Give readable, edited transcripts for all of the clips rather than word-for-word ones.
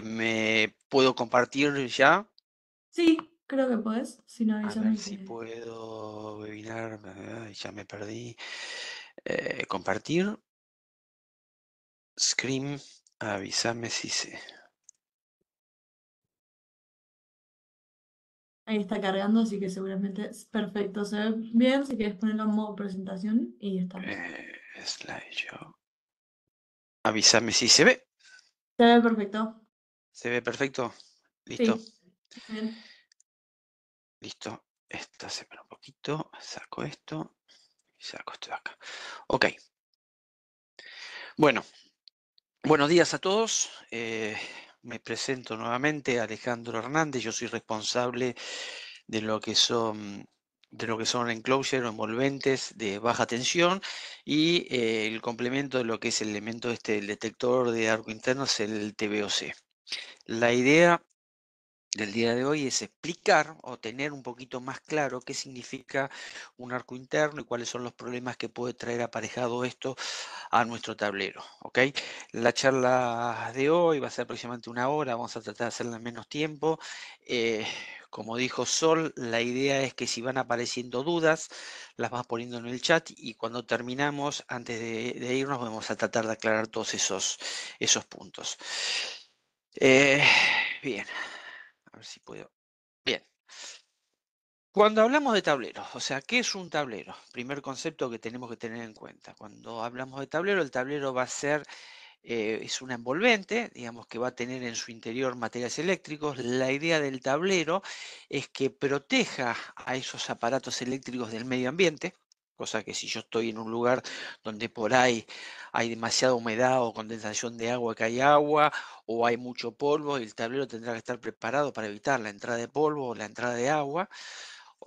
¿Me puedo compartir ya? Sí, creo que podés, si no A ver avísame si que... puedo webinar. Ya me perdí. Compartir. Screen. Avísame si se. Ahí está cargando, así que seguramente es perfecto. Se ve bien, si quieres ponerlo en modo presentación y estamos. Slideshow. Avísame si se ve. Se ve perfecto. ¿Se ve perfecto? ¿Listo? Sí, muy bien. Listo. Esta se ve un poquito. Saco esto. Y saco esto de acá. Ok. Bueno. Buenos días a todos. Me presento nuevamente, Alejandro Hernández. Yo soy responsable de lo que son enclosure o envolventes de baja tensión y el complemento de lo que es el elemento el detector de arco interno es el TBOC. La idea del día de hoy es explicar o tener un poquito más claro qué significa un arco interno y cuáles son los problemas que puede traer aparejado esto a nuestro tablero, ¿ok? La charla de hoy va a ser aproximadamente una hora, vamos a tratar de hacerla en menos tiempo. Como dijo Sol, la idea es que si van apareciendo dudas, las vas poniendo en el chat y cuando terminamos, antes de irnos, vamos a tratar de aclarar todos esos puntos. Bien, a ver si puedo. Bien. Cuando hablamos de tableros, o sea, ¿qué es un tablero? Primer concepto que tenemos que tener en cuenta. Cuando hablamos de tablero, el tablero va a ser, es una envolvente, digamos que va a tener en su interior materiales eléctricos. La idea del tablero es que proteja a esos aparatos eléctricos del medio ambiente, cosa que si yo estoy en un lugar donde por ahí hay demasiada humedad o condensación de agua, que hay agua, o hay mucho polvo, el tablero tendrá que estar preparado para evitar la entrada de polvo o la entrada de agua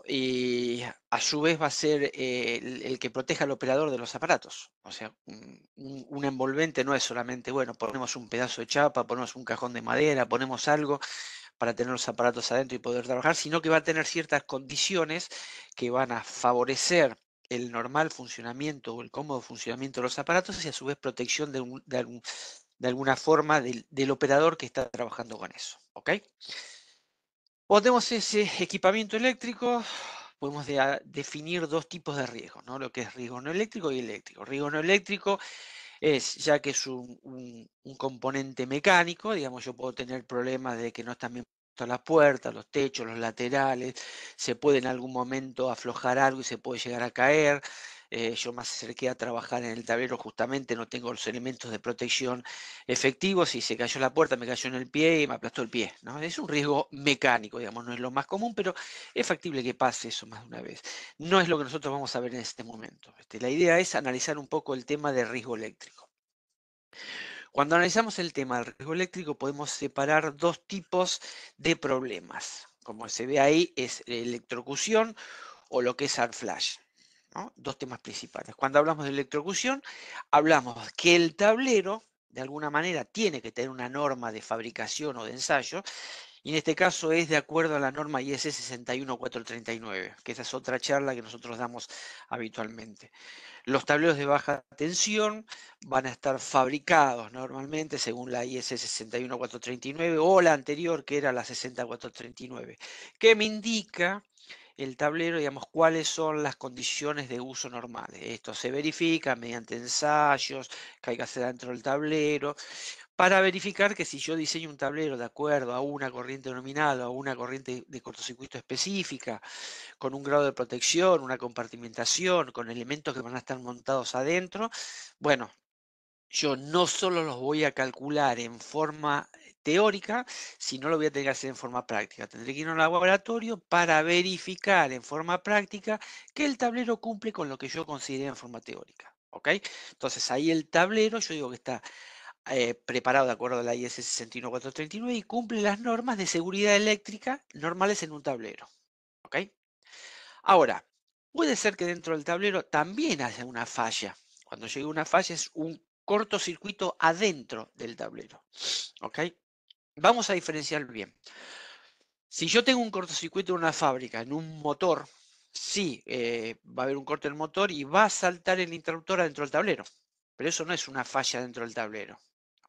y a su vez va a ser el que proteja al operador de los aparatos. O sea, un envolvente no es solamente, bueno, ponemos un pedazo de chapa, ponemos un cajón de madera, ponemos algo para tener los aparatos adentro y poder trabajar, sino que va a tener ciertas condiciones que van a favorecer el normal funcionamiento o el cómodo funcionamiento de los aparatos y a su vez protección de alguna forma del operador que está trabajando con eso. ¿Ok? Podemos ese equipamiento eléctrico, podemos definir dos tipos de riesgos, ¿no? Lo que es riesgo no eléctrico y eléctrico. Riesgo no eléctrico es, ya que es un componente mecánico, digamos, yo puedo tener problemas de que no están bien puestas las puertas, los techos, los laterales, se puede en algún momento aflojar algo y se puede llegar a caer. Yo me acerqué a trabajar en el tablero, justamente no tengo los elementos de protección efectivos y se cayó la puerta, me cayó en el pie y me aplastó el pie, ¿no? Es un riesgo mecánico, digamos, no es lo más común, pero es factible que pase eso más de una vez. No es lo que nosotros vamos a ver en este momento. La idea es analizar un poco el tema de riesgo eléctrico. Cuando analizamos el tema del riesgo eléctrico podemos separar dos tipos de problemas. Como se ve ahí es electrocución o lo que es arc flash, ¿no? Dos temas principales. Cuando hablamos de electrocución, hablamos que el tablero de alguna manera tiene que tener una norma de fabricación o de ensayo y en este caso es de acuerdo a la norma IS 61439, que esa es otra charla que nosotros damos habitualmente. Los tableros de baja tensión van a estar fabricados normalmente según la IS 61439 o la anterior que era la 60439, que me indica el tablero, digamos, cuáles son las condiciones de uso normales. Esto se verifica mediante ensayos que hay que hacer dentro del tablero, para verificar que si yo diseño un tablero de acuerdo a una corriente nominal o a una corriente de cortocircuito específica, con un grado de protección, una compartimentación, con elementos que van a estar montados adentro, bueno, yo no solo los voy a calcular en forma teórica, sino lo voy a tener que hacer en forma práctica. Tendré que ir a un laboratorio para verificar en forma práctica que el tablero cumple con lo que yo consideré en forma teórica. ¿Ok? Entonces ahí el tablero, yo digo que está preparado de acuerdo a la IS 61439 y cumple las normas de seguridad eléctrica normales en un tablero. ¿Ok? Ahora, puede ser que dentro del tablero también haya una falla. Cuando llega una falla es un cortocircuito adentro del tablero. ¿Ok? Vamos a diferenciar bien. Si yo tengo un cortocircuito en una fábrica, en un motor, sí, va a haber un corte en el motor y va a saltar el interruptor adentro del tablero. Pero eso no es una falla dentro del tablero.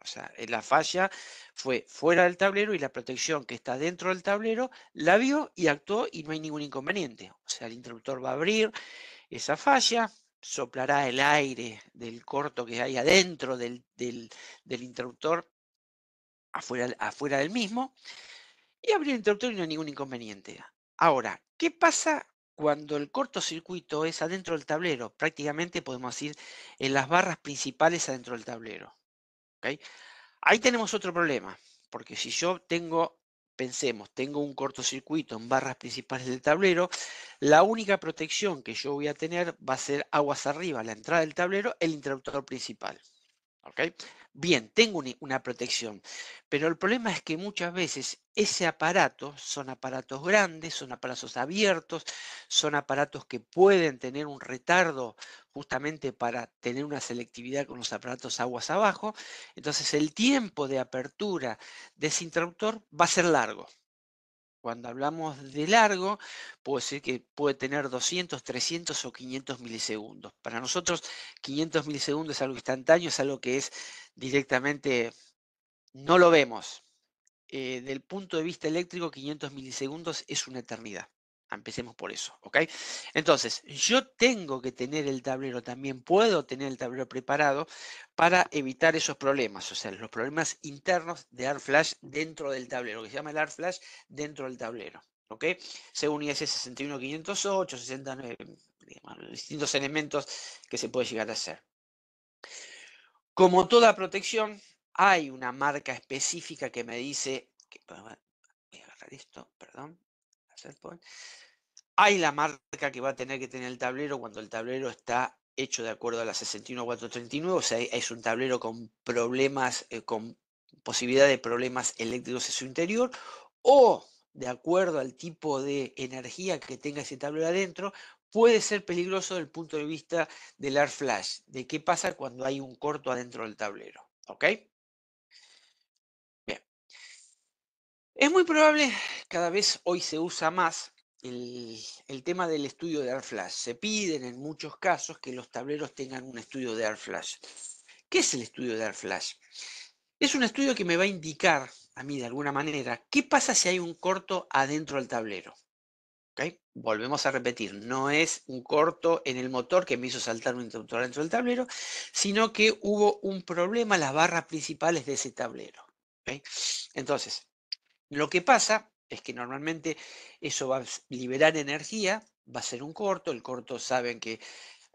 O sea, la falla fue fuera del tablero y la protección que está dentro del tablero la vio y actuó y no hay ningún inconveniente. O sea, el interruptor va a abrir esa falla, soplará el aire del corto que hay adentro del interruptor afuera del mismo y abrir el interruptor y no hay ningún inconveniente. Ahora, ¿qué pasa cuando el cortocircuito es adentro del tablero? Prácticamente podemos decir en las barras principales adentro del tablero. ¿Ok? Ahí tenemos otro problema, porque si yo tengo un cortocircuito en barras principales del tablero, la única protección que yo voy a tener va a ser aguas arriba, a la entrada del tablero, el interruptor principal. ¿Ok? Bien, tengo una protección, pero el problema es que muchas veces ese aparato son aparatos grandes, son aparatos abiertos, son aparatos que pueden tener un retardo justamente para tener una selectividad con los aparatos aguas abajo. Entonces el tiempo de apertura de ese interruptor va a ser largo. Cuando hablamos de largo, puedo decir que puede tener 200, 300 o 500 milisegundos. Para nosotros, 500 milisegundos es algo instantáneo, es algo que es directamente, no lo vemos. Del punto de vista eléctrico, 500 milisegundos es una eternidad. Empecemos por eso, ¿ok? Entonces, yo tengo que tener el tablero también, puedo tener el tablero preparado para evitar esos problemas, o sea, los problemas internos de AR flash dentro del tablero, que se llama el AR flash dentro del tablero, ¿ok? Según IS 61508, 69, digamos, distintos elementos que se puede llegar a hacer. Como toda protección, hay una marca específica que me dice, voy a agarrar esto, perdón, hacer point. Hay la marca que va a tener que tener el tablero cuando el tablero está hecho de acuerdo a la 61439, o sea, es un tablero con problemas, con posibilidad de problemas eléctricos en su interior, o de acuerdo al tipo de energía que tenga ese tablero adentro, puede ser peligroso desde el punto de vista del AR flash, de qué pasa cuando hay un corto adentro del tablero. ¿Ok? Bien. Es muy probable, cada vez hoy se usa más el tema del estudio de AR flash. Se piden en muchos casos que los tableros tengan un estudio de AR flash. ¿Qué es el estudio de AR flash? Es un estudio que me va a indicar a mí de alguna manera qué pasa si hay un corto adentro del tablero. ¿Ok? Volvemos a repetir, no es un corto en el motor que me hizo saltar un interruptor dentro del tablero, sino que hubo un problema en las barras principales de ese tablero. ¿Ok? Entonces, lo que pasa es que normalmente eso va a liberar energía, va a ser un corto, el corto saben que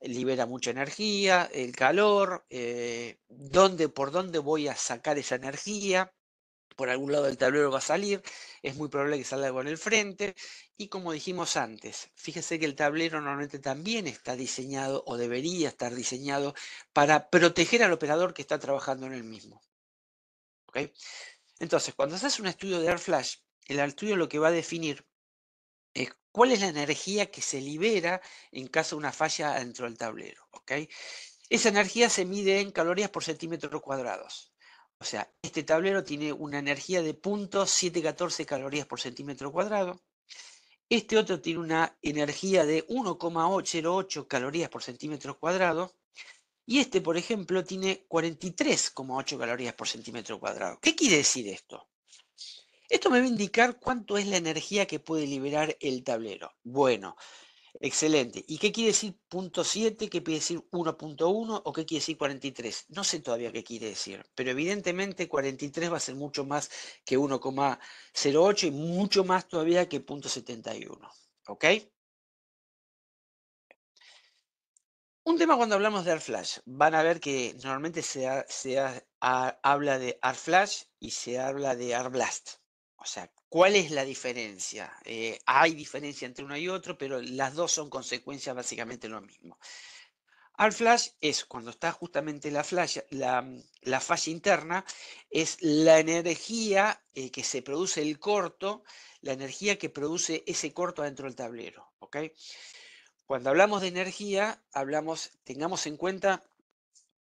libera mucha energía, el calor, por dónde voy a sacar esa energía, por algún lado del tablero va a salir, es muy probable que salga con el frente, y como dijimos antes, fíjese que el tablero normalmente también está diseñado o debería estar diseñado para proteger al operador que está trabajando en el mismo. ¿Ok? Entonces, cuando se hace un estudio de Air Flash, el estudio lo que va a definir es cuál es la energía que se libera en caso de una falla dentro del tablero. ¿Ok? Esa energía se mide en calorías por centímetros cuadrados. O sea, este tablero tiene una energía de 0,714 calorías por centímetro cuadrado. Este otro tiene una energía de 1,08 calorías por centímetro cuadrado. Y este, por ejemplo, tiene 43,8 calorías por centímetro cuadrado. ¿Qué quiere decir esto? Esto me va a indicar cuánto es la energía que puede liberar el tablero. Bueno, excelente. ¿Y qué quiere decir punto 7? ¿Qué quiere decir 1,1? ¿O qué quiere decir 43? No sé todavía qué quiere decir, pero evidentemente 43 va a ser mucho más que 1,08 y mucho más todavía que 0,71. ¿Ok? Un tema cuando hablamos de AirFlash, van a ver que normalmente habla de AirFlash y se habla de AirBlast. O sea, ¿cuál es la diferencia? Hay diferencia entre uno y otro, pero las dos son consecuencias básicamente de lo mismo. AirFlash es cuando está justamente la falla interna, es la energía que se produce el corto, la energía que produce ese corto dentro del tablero. ¿Ok? Cuando hablamos de energía, tengamos en cuenta,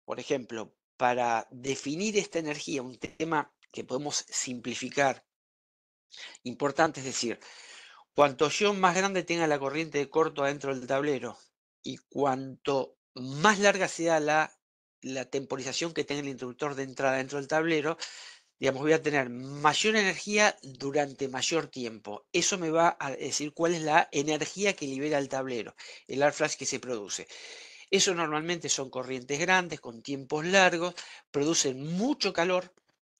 por ejemplo, para definir esta energía, un tema que podemos simplificar, importante, es decir, cuanto yo más grande tenga la corriente de corto adentro del tablero y cuanto más larga sea la la temporización que tenga el interruptor de entrada dentro del tablero, digamos, voy a tener mayor energía durante mayor tiempo. Eso me va a decir cuál es la energía que libera el tablero, el arc flash que se produce. Eso normalmente son corrientes grandes, con tiempos largos, producen mucho calor,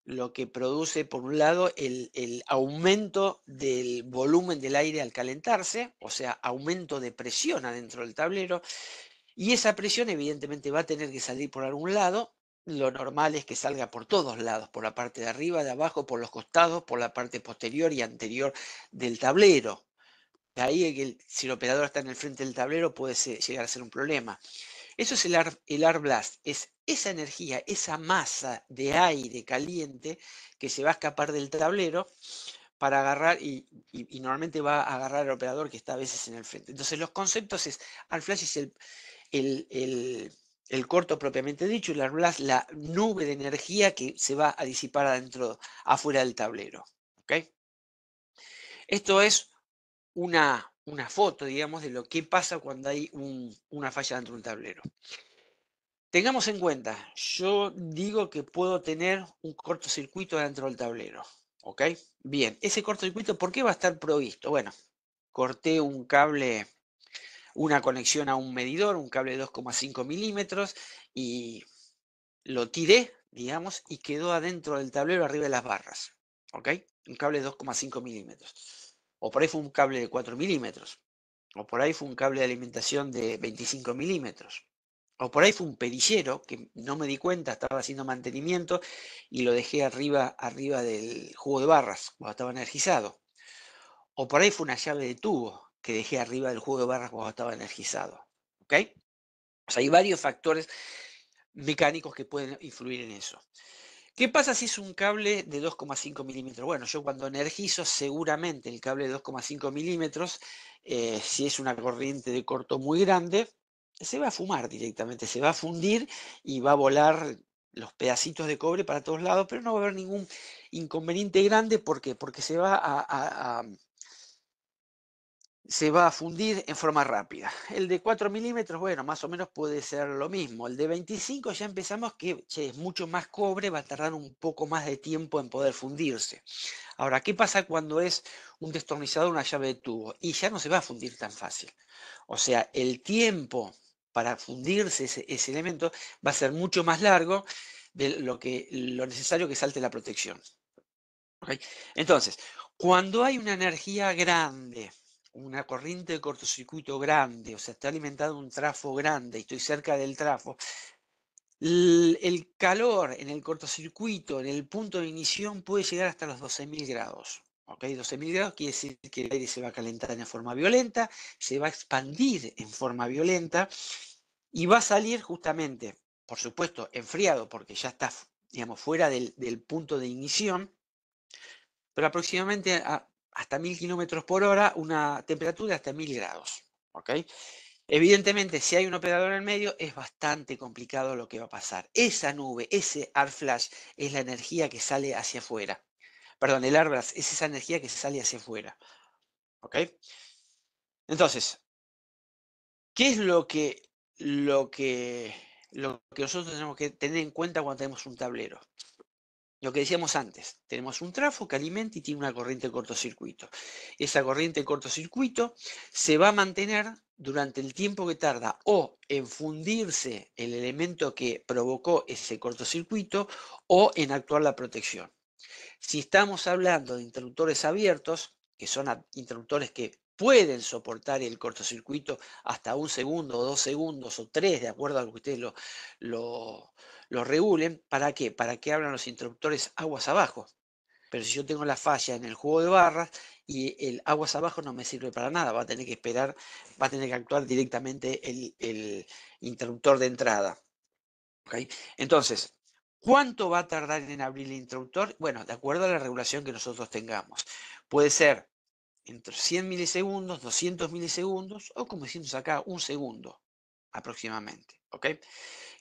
lo que produce, por un lado, el aumento del volumen del aire al calentarse, o sea, aumento de presión adentro del tablero, y esa presión evidentemente va a tener que salir por algún lado. Lo normal es que salga por todos lados, por la parte de arriba, de abajo, por los costados, por la parte posterior y anterior del tablero. De ahí es que si el operador está en el frente del tablero puede llegar a ser un problema. Eso es el air blast, es esa energía, esa masa de aire caliente que se va a escapar del tablero para agarrar y normalmente va a agarrar al operador que está a veces en el frente. Entonces los conceptos es, air flash es el, el- el corto propiamente dicho, y el air blast, la nube de energía que se va a disipar adentro, afuera del tablero. ¿Ok? Esto es una foto, digamos, de lo que pasa cuando hay una falla dentro de un tablero. Tengamos en cuenta, yo digo que puedo tener un cortocircuito dentro del tablero. ¿Ok? Bien, ese cortocircuito, ¿por qué va a estar provisto? Bueno, corté un cable, una conexión a un medidor, un cable de 2,5 milímetros, y lo tiré, digamos, y quedó adentro del tablero arriba de las barras. ¿Ok? Un cable de 2,5 milímetros. O por ahí fue un cable de 4 milímetros. O por ahí fue un cable de alimentación de 25 milímetros. O por ahí fue un perillero que no me di cuenta, estaba haciendo mantenimiento y lo dejé arriba del juego de barras cuando estaba energizado. O por ahí fue una llave de tubo que dejé arriba del juego de barras cuando estaba energizado. ¿Ok? O sea, hay varios factores mecánicos que pueden influir en eso. ¿Qué pasa si es un cable de 2,5 milímetros? Bueno, yo cuando energizo seguramente el cable de 2,5 milímetros, si es una corriente de corto muy grande, se va a fumar directamente, se va a fundir y va a volar los pedacitos de cobre para todos lados, pero no va a haber ningún inconveniente grande. ¿Por qué? Porque se va a fundir en forma rápida. El de 4 milímetros, bueno, más o menos puede ser lo mismo. El de 25 ya empezamos que che, es mucho más cobre, va a tardar un poco más de tiempo en poder fundirse. Ahora, ¿qué pasa cuando es un destornillador, una llave de tubo? Y ya no se va a fundir tan fácil. O sea, el tiempo para fundirse ese elemento va a ser mucho más largo de lo necesario que salte la protección. ¿Ok? Entonces, cuando hay una energía grande, una corriente de cortocircuito grande, o sea, está alimentado un trafo grande y estoy cerca del trafo, el calor en el cortocircuito, en el punto de ignición, puede llegar hasta los 12.000 grados. ¿Ok? 12.000 grados quiere decir que el aire se va a calentar en forma violenta, se va a expandir en forma violenta y va a salir justamente, por supuesto, enfriado porque ya está, digamos, fuera del punto de ignición, pero aproximadamente hasta 1000 kilómetros por hora, una temperatura de hasta 1000 grados. ¿Ok? Evidentemente, si hay un operador en el medio, es bastante complicado lo que va a pasar. Esa nube, ese air flash, es la energía que sale hacia afuera. Perdón, el air blast es esa energía que sale hacia afuera. ¿Ok? Entonces, ¿qué es lo que, lo que nosotros tenemos que tener en cuenta cuando tenemos un tablero? Lo que decíamos antes, tenemos un trafo que alimenta y tiene una corriente de cortocircuito. Esa corriente de cortocircuito se va a mantener durante el tiempo que tarda o en fundirse el elemento que provocó ese cortocircuito o en actuar la protección. Si estamos hablando de interruptores abiertos, que son interruptores que pueden soportar el cortocircuito hasta 1 segundo, o 2 segundos, o 3, de acuerdo a lo que ustedes lo, lo regulen. ¿Para qué? Para que abran los interruptores aguas abajo. Pero si yo tengo la falla en el juego de barras y el aguas abajo no me sirve para nada, va a tener que esperar, va a tener que actuar directamente el interruptor de entrada. ¿Ok? Entonces, ¿cuánto va a tardar en abrir el interruptor? Bueno, de acuerdo a la regulación que nosotros tengamos. Puede ser entre 100 milisegundos, 200 milisegundos o, como decimos acá, 1 segundo aproximadamente. ¿Ok?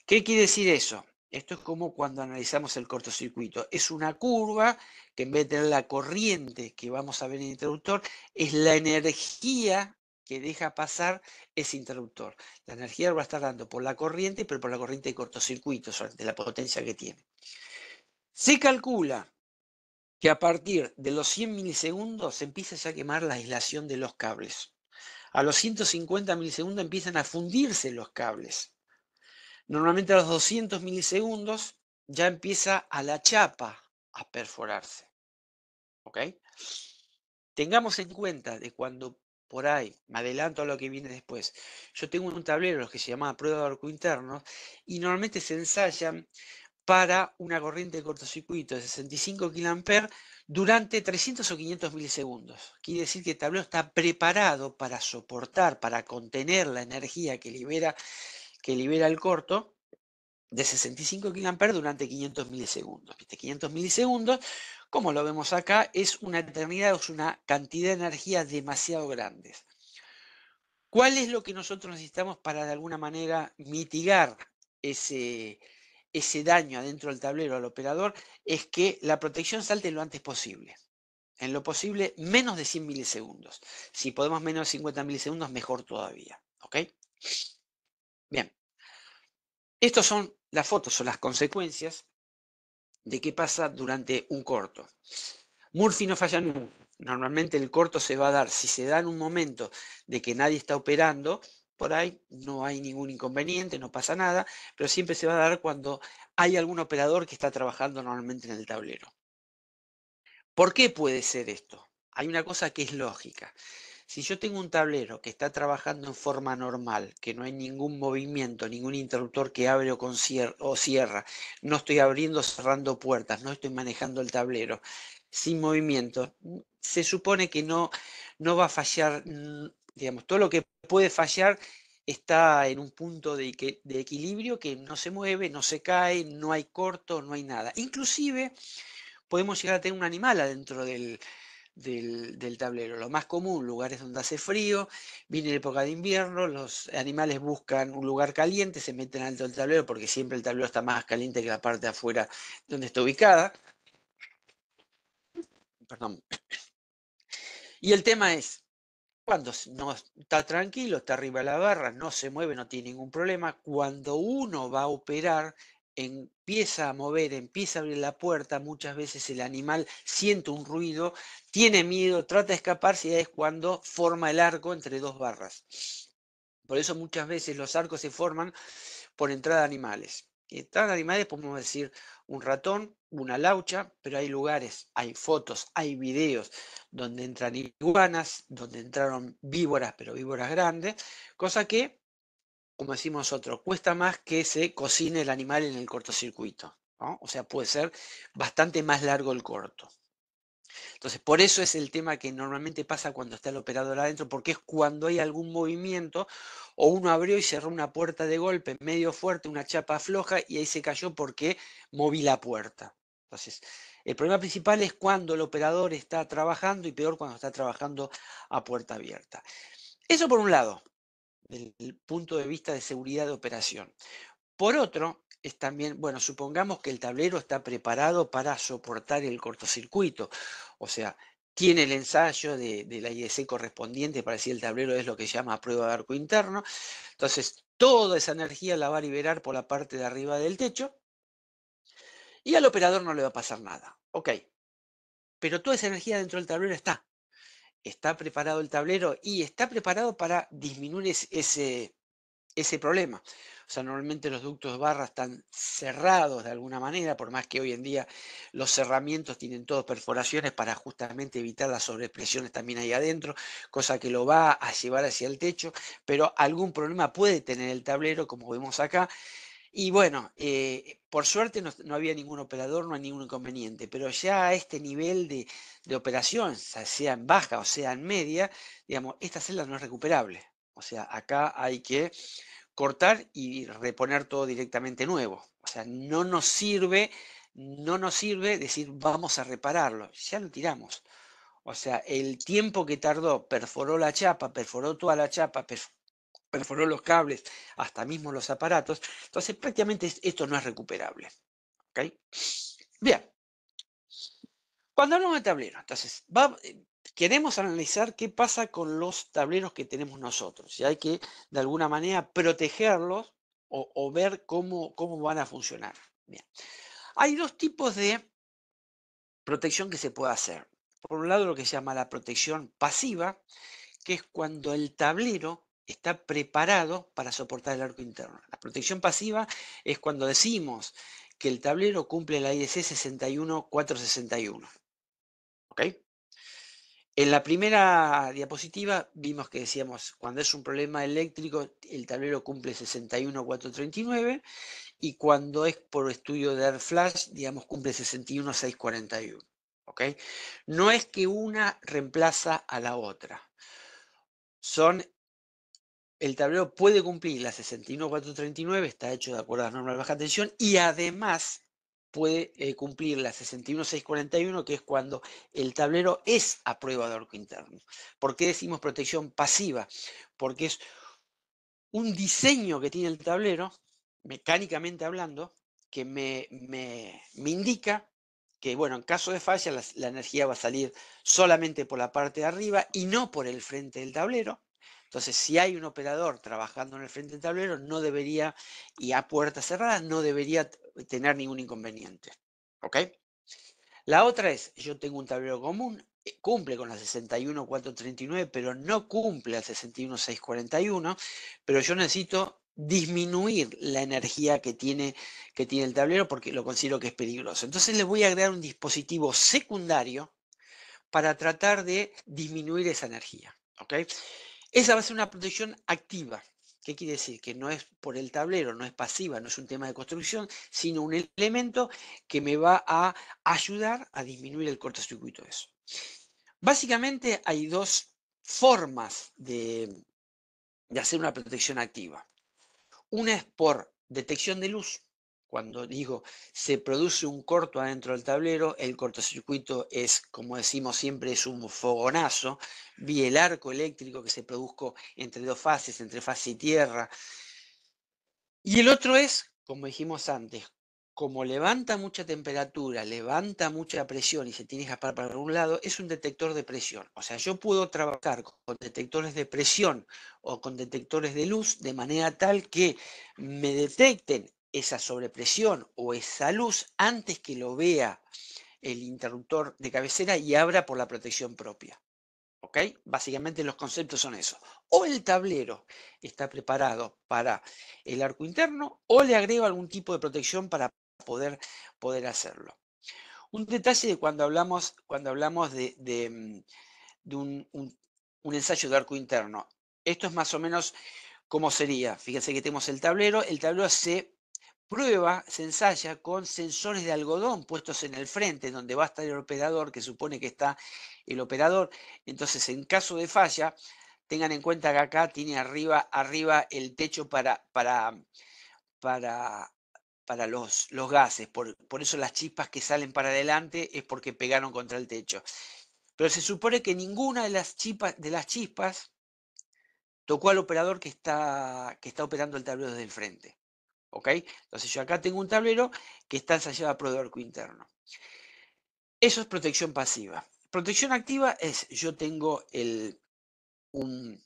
¿Qué quiere decir eso? Esto es como cuando analizamos el cortocircuito. Es una curva que, en vez de tener la corriente que vamos a ver en el interruptor, es la energía que deja pasar ese interruptor. La energía lo va a estar dando por la corriente, pero por la corriente de cortocircuito, de la potencia que tiene. Se calcula que a partir de los 100 milisegundos se empieza ya a quemar la aislación de los cables. A los 150 milisegundos empiezan a fundirse los cables. Normalmente a los 200 milisegundos ya empieza a la chapa a perforarse. ¿Ok? Tengamos en cuenta de cuando por ahí, me adelanto a lo que viene después, yo tengo un tablero que se llama prueba de arco interno y normalmente se ensayan para una corriente de cortocircuito de 65 kA durante 300 o 500 milisegundos. Quiere decir que el tablero está preparado para soportar, para contener la energía que libera el corto de 65 kA durante 500 milisegundos. ¿Viste? 500 milisegundos, como lo vemos acá, es una eternidad, es una cantidad de energía demasiado grande. ¿Cuál es lo que nosotros necesitamos para de alguna manera mitigar ese daño adentro del tablero al operador? Es que la protección salte lo antes posible. En lo posible, menos de 100 milisegundos. Si podemos menos de 50 milisegundos, mejor todavía. ¿Ok? Bien. Estas son las fotos o las consecuencias de qué pasa durante un corto. Murphy no falla nunca. Normalmente el corto se va a dar, si se da en un momento de que nadie está operando, por ahí no hay ningún inconveniente, no pasa nada, pero siempre se va a dar cuando hay algún operador que está trabajando normalmente en el tablero. ¿Por qué puede ser esto? Hay una cosa que es lógica. Si yo tengo un tablero que está trabajando en forma normal, que no hay ningún movimiento, ningún interruptor que abre o cierra, no estoy abriendo o cerrando puertas, no estoy manejando el tablero, sin movimiento, se supone que no va a fallar, digamos, todo lo que puede fallar está en un punto de equilibrio que no se mueve, no se cae, no hay corto, no hay nada. Inclusive podemos llegar a tener un animal adentro del tablero. Lo más común, lugares donde hace frío, viene la época de invierno, los animales buscan un lugar caliente, se meten adentro del tablero porque siempre el tablero está más caliente que la parte de afuera donde está ubicada. Perdón. Y el tema es, cuando no está tranquilo, está arriba de la barra, no se mueve, no tiene ningún problema, cuando uno va a operar, empieza a mover, empieza a abrir la puerta, muchas veces el animal siente un ruido, tiene miedo, trata de escaparse y es cuando forma el arco entre dos barras. Por eso muchas veces los arcos se forman por entrada de animales. Y entrada de animales podemos decir un ratón, una laucha, pero hay lugares, hay fotos, hay videos donde entran iguanas, donde entraron víboras, pero víboras grandes, cosa que, como decimos nosotros, cuesta más que se cocine el animal en el cortocircuito, ¿no? O sea, puede ser bastante más largo el corto. Entonces, por eso es el tema que normalmente pasa cuando está el operador adentro, porque es cuando hay algún movimiento o uno abrió y cerró una puerta de golpe medio fuerte, una chapa floja y ahí se cayó porque moví la puerta. Entonces, el problema principal es cuando el operador está trabajando y peor cuando está trabajando a puerta abierta. Eso por un lado, desde el punto de vista de seguridad de operación. Por otro, es también, bueno, supongamos que el tablero está preparado para soportar el cortocircuito, o sea, tiene el ensayo de la IEC correspondiente para decir el tablero es lo que se llama prueba de arco interno, entonces toda esa energía la va a liberar por la parte de arriba del techo y al operador no le va a pasar nada. Ok, pero toda esa energía dentro del tablero está preparado el tablero y está preparado para disminuir ese problema. O sea, normalmente los ductos de barra están cerrados de alguna manera, por más que hoy en día los cerramientos tienen todos perforaciones para justamente evitar las sobrepresiones también ahí adentro, cosa que lo va a llevar hacia el techo, pero algún problema puede tener el tablero, como vemos acá. Y bueno, por suerte no había ningún operador, no hay ningún inconveniente, pero ya a este nivel de operación, sea en baja o sea en media, digamos, esta celda no es recuperable. O sea, acá hay que cortar y reponer todo directamente nuevo. O sea, no nos sirve decir vamos a repararlo, ya lo tiramos. O sea, el tiempo que tardó, perforó la chapa, perforó toda la chapa, perforó los cables, hasta mismo los aparatos. Entonces, prácticamente esto no es recuperable. ¿Ok? Bien, cuando hablamos de tablero, entonces, queremos analizar qué pasa con los tableros que tenemos nosotros. Si hay que, de alguna manera, protegerlos o ver cómo van a funcionar. Bien. Hay dos tipos de protección que se puede hacer. Por un lado, lo que se llama la protección pasiva, que es cuando el tablero está preparado para soportar el arco interno. La protección pasiva es cuando decimos que el tablero cumple la IEC 61461. ¿Ok? En la primera diapositiva vimos que decíamos, cuando es un problema eléctrico, el tablero cumple 61439 y cuando es por estudio de Air Flash, digamos, cumple 61641. ¿Ok? No es que una reemplaza a la otra. El tablero puede cumplir la 61439, está hecho de acuerdo a las normas de baja tensión, y además puede cumplir la 61641, que es cuando el tablero es a prueba de arco interno. ¿Por qué decimos protección pasiva? Porque es un diseño que tiene el tablero, mecánicamente hablando, que me indica que, bueno, en caso de falla, la energía va a salir solamente por la parte de arriba y no por el frente del tablero. Entonces, si hay un operador trabajando en el frente del tablero, no debería, y a puertas cerradas, no debería tener ningún inconveniente. ¿Ok? La otra es, yo tengo un tablero común, cumple con la 61439, pero no cumple al 61641, pero yo necesito disminuir la energía que tiene el tablero porque lo considero que es peligroso. Entonces le voy a agregar un dispositivo secundario para tratar de disminuir esa energía. ¿Ok? Esa va a ser una protección activa. ¿Qué quiere decir? Que no es por el tablero, no es pasiva, no es un tema de construcción, sino un elemento que me va a ayudar a disminuir el cortocircuito de eso. Básicamente hay dos formas de hacer una protección activa. Una es por detección de luz. Cuando digo se produce un corto adentro del tablero, el cortocircuito es, como decimos siempre, es un fogonazo. Vi el arco eléctrico que se produjo entre dos fases, entre fase y tierra. Y el otro es, como dijimos antes, como levanta mucha temperatura, levanta mucha presión y se tiene que escapar para algún lado, es un detector de presión. O sea, yo puedo trabajar con detectores de presión o con detectores de luz de manera tal que me detecten esa sobrepresión o esa luz antes que lo vea el interruptor de cabecera y abra por la protección propia. ¿Ok? Básicamente los conceptos son eso. O el tablero está preparado para el arco interno o le agrego algún tipo de protección para poder hacerlo. Un detalle de cuando hablamos de un ensayo de arco interno. Esto es más o menos como sería. Fíjense que tenemos el tablero se prueba, se ensaya con sensores de algodón puestos en el frente, donde va a estar el operador, que supone que está el operador. Entonces, en caso de falla, tengan en cuenta que acá tiene arriba el techo para, para los gases. Por eso las chispas que salen para adelante es porque pegaron contra el techo. Pero se supone que ninguna de las chispas tocó al operador que está operando el tablero desde el frente. ¿Ok? Entonces yo acá tengo un tablero que está ensayado a prueba de arco interno. Eso es protección pasiva. Protección activa es, yo tengo un,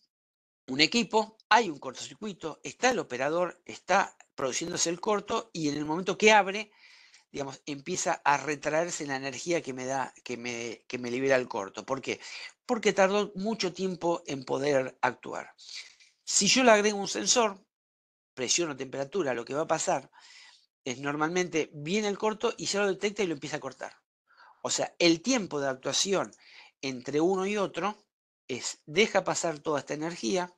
un equipo, hay un cortocircuito, está el operador, está produciéndose el corto y en el momento que abre, digamos, empieza a retraerse la energía que me da, que me libera el corto. ¿Por qué? Porque tardó mucho tiempo en poder actuar. Si yo le agrego un sensor, presión o temperatura, lo que va a pasar es normalmente viene el corto y ya lo detecta y lo empieza a cortar. O sea, el tiempo de actuación entre uno y otro es deja pasar toda esta energía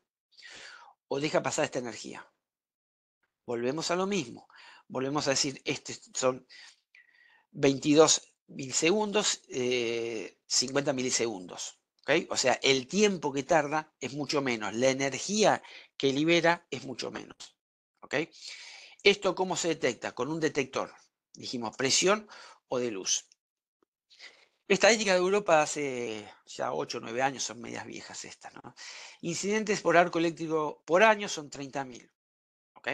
o deja pasar esta energía. Volvemos a lo mismo. Volvemos a decir, son 22 milisegundos, 50 milisegundos. ¿Okay? O sea, el tiempo que tarda es mucho menos. La energía que libera es mucho menos. ¿Okay? ¿Esto cómo se detecta? Con un detector. Dijimos presión o de luz. Estadística de Europa hace ya 8 o 9 años, son medias viejas estas, ¿no? Incidentes por arco eléctrico por año son 30.000. ¿Ok?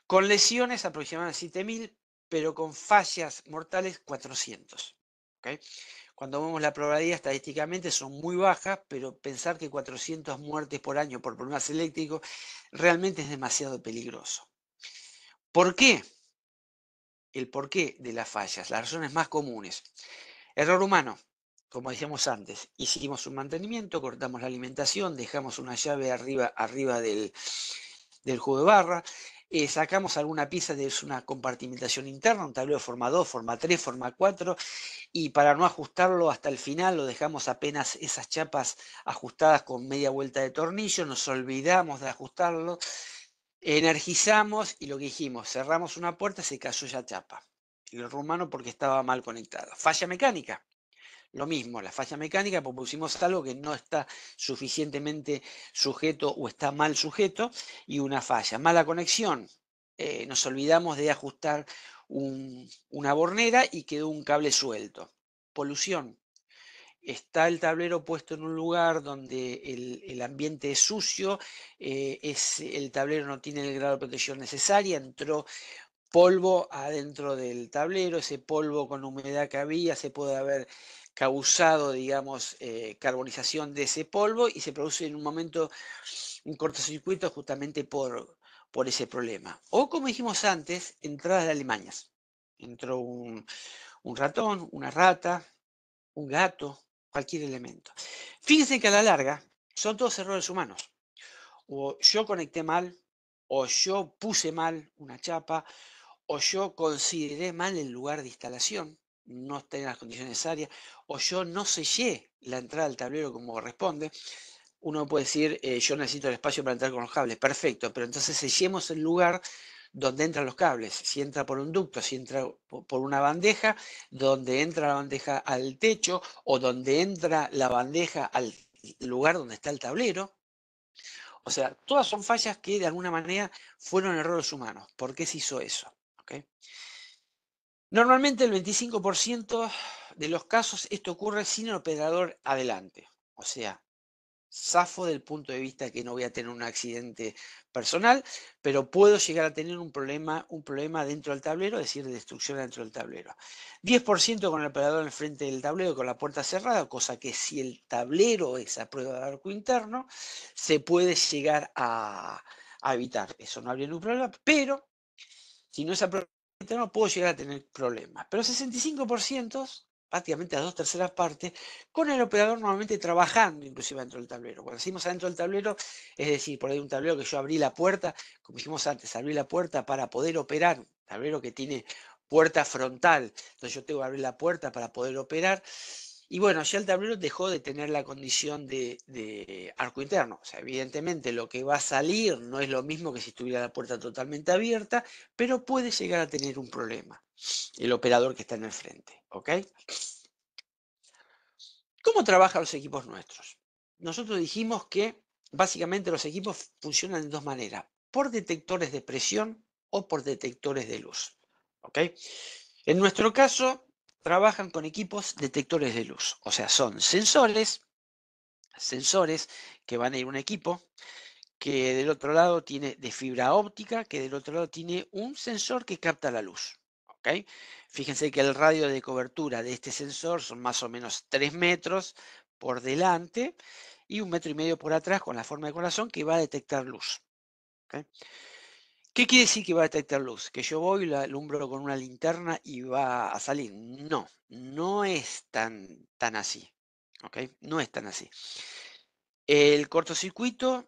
Con lesiones aproximadamente 7.000, pero con fallas mortales 400. ¿ok? Cuando vemos la probabilidad estadísticamente son muy bajas, pero pensar que 400 muertes por año por problemas eléctricos realmente es demasiado peligroso. ¿Por qué? El porqué de las fallas, las razones más comunes. Error humano, como decíamos antes, hicimos un mantenimiento, cortamos la alimentación, dejamos una llave arriba del juego de barra, sacamos alguna pieza de una compartimentación interna, un tablero forma 2, forma 3, forma 4, y para no ajustarlo hasta el final lo dejamos apenas esas chapas ajustadas con media vuelta de tornillo, nos olvidamos de ajustarlo, energizamos y lo que dijimos, cerramos una puerta, se cayó esa chapa. El rumano porque estaba mal conectado. Falla mecánica. Lo mismo, la falla mecánica, porque pusimos algo que no está suficientemente sujeto o está mal sujeto, y una falla. Mala conexión. Nos olvidamos de ajustar una bornera y quedó un cable suelto. Polución. Está el tablero puesto en un lugar donde el ambiente es sucio, el tablero no tiene el grado de protección necesaria, entró polvo adentro del tablero, ese polvo con humedad que había se puede haber causado, digamos, carbonización de ese polvo y se produce en un momento un cortocircuito justamente por ese problema. O como dijimos antes, entradas de alimañas. Entró un ratón, una rata, un gato, cualquier elemento. Fíjense que a la larga son todos errores humanos. O yo conecté mal, o yo puse mal una chapa, o yo consideré mal el lugar de instalación, no está en las condiciones necesarias, o yo no sellé la entrada al tablero como corresponde. Uno puede decir, yo necesito el espacio para entrar con los cables, perfecto, pero entonces sellemos el lugar donde entran los cables, si entra por un ducto, si entra por una bandeja, donde entra la bandeja al techo o donde entra la bandeja al lugar donde está el tablero. O sea, todas son fallas que de alguna manera fueron errores humanos. ¿Por qué se hizo eso? ¿Ok? Normalmente el 25% de los casos esto ocurre sin el operador adelante. O sea, zafo del punto de vista que no voy a tener un accidente personal, pero puedo llegar a tener un problema dentro del tablero, es decir, destrucción dentro del tablero. 10% con el operador al frente del tablero con la puerta cerrada, cosa que si el tablero es a prueba de arco interno, se puede llegar a evitar. Eso no habría ningún problema, pero si no es a prueba de interno, puedo llegar a tener problemas. Pero 65%, prácticamente a dos terceras partes, con el operador normalmente trabajando inclusive dentro del tablero. Cuando decimos adentro del tablero, es decir, por ahí un tablero que yo abrí la puerta, como dijimos antes, abrí la puerta para poder operar, un tablero que tiene puerta frontal, entonces yo tengo que abrir la puerta para poder operar. Y bueno, ya el tablero dejó de tener la condición de arco interno. O sea, evidentemente lo que va a salir no es lo mismo que si estuviera la puerta totalmente abierta, pero puede llegar a tener un problema el operador que está en el frente. ¿Ok? ¿Cómo trabajan los equipos nuestros? Nosotros dijimos que básicamente los equipos funcionan de dos maneras, por detectores de presión o por detectores de luz. ¿Ok? En nuestro caso, trabajan con equipos detectores de luz, o sea, son sensores que van a ir a un equipo que del otro lado tiene de fibra óptica, que del otro lado tiene un sensor que capta la luz. ¿Ok? Fíjense que el radio de cobertura de este sensor son más o menos 3 metros por delante y 1,5 metros por atrás con la forma de corazón que va a detectar luz. ¿Ok? ¿Qué quiere decir que va a detectar luz? ¿Que yo voy y la alumbro con una linterna y va a salir? No, no es tan así. ¿Ok? No es tan así. El cortocircuito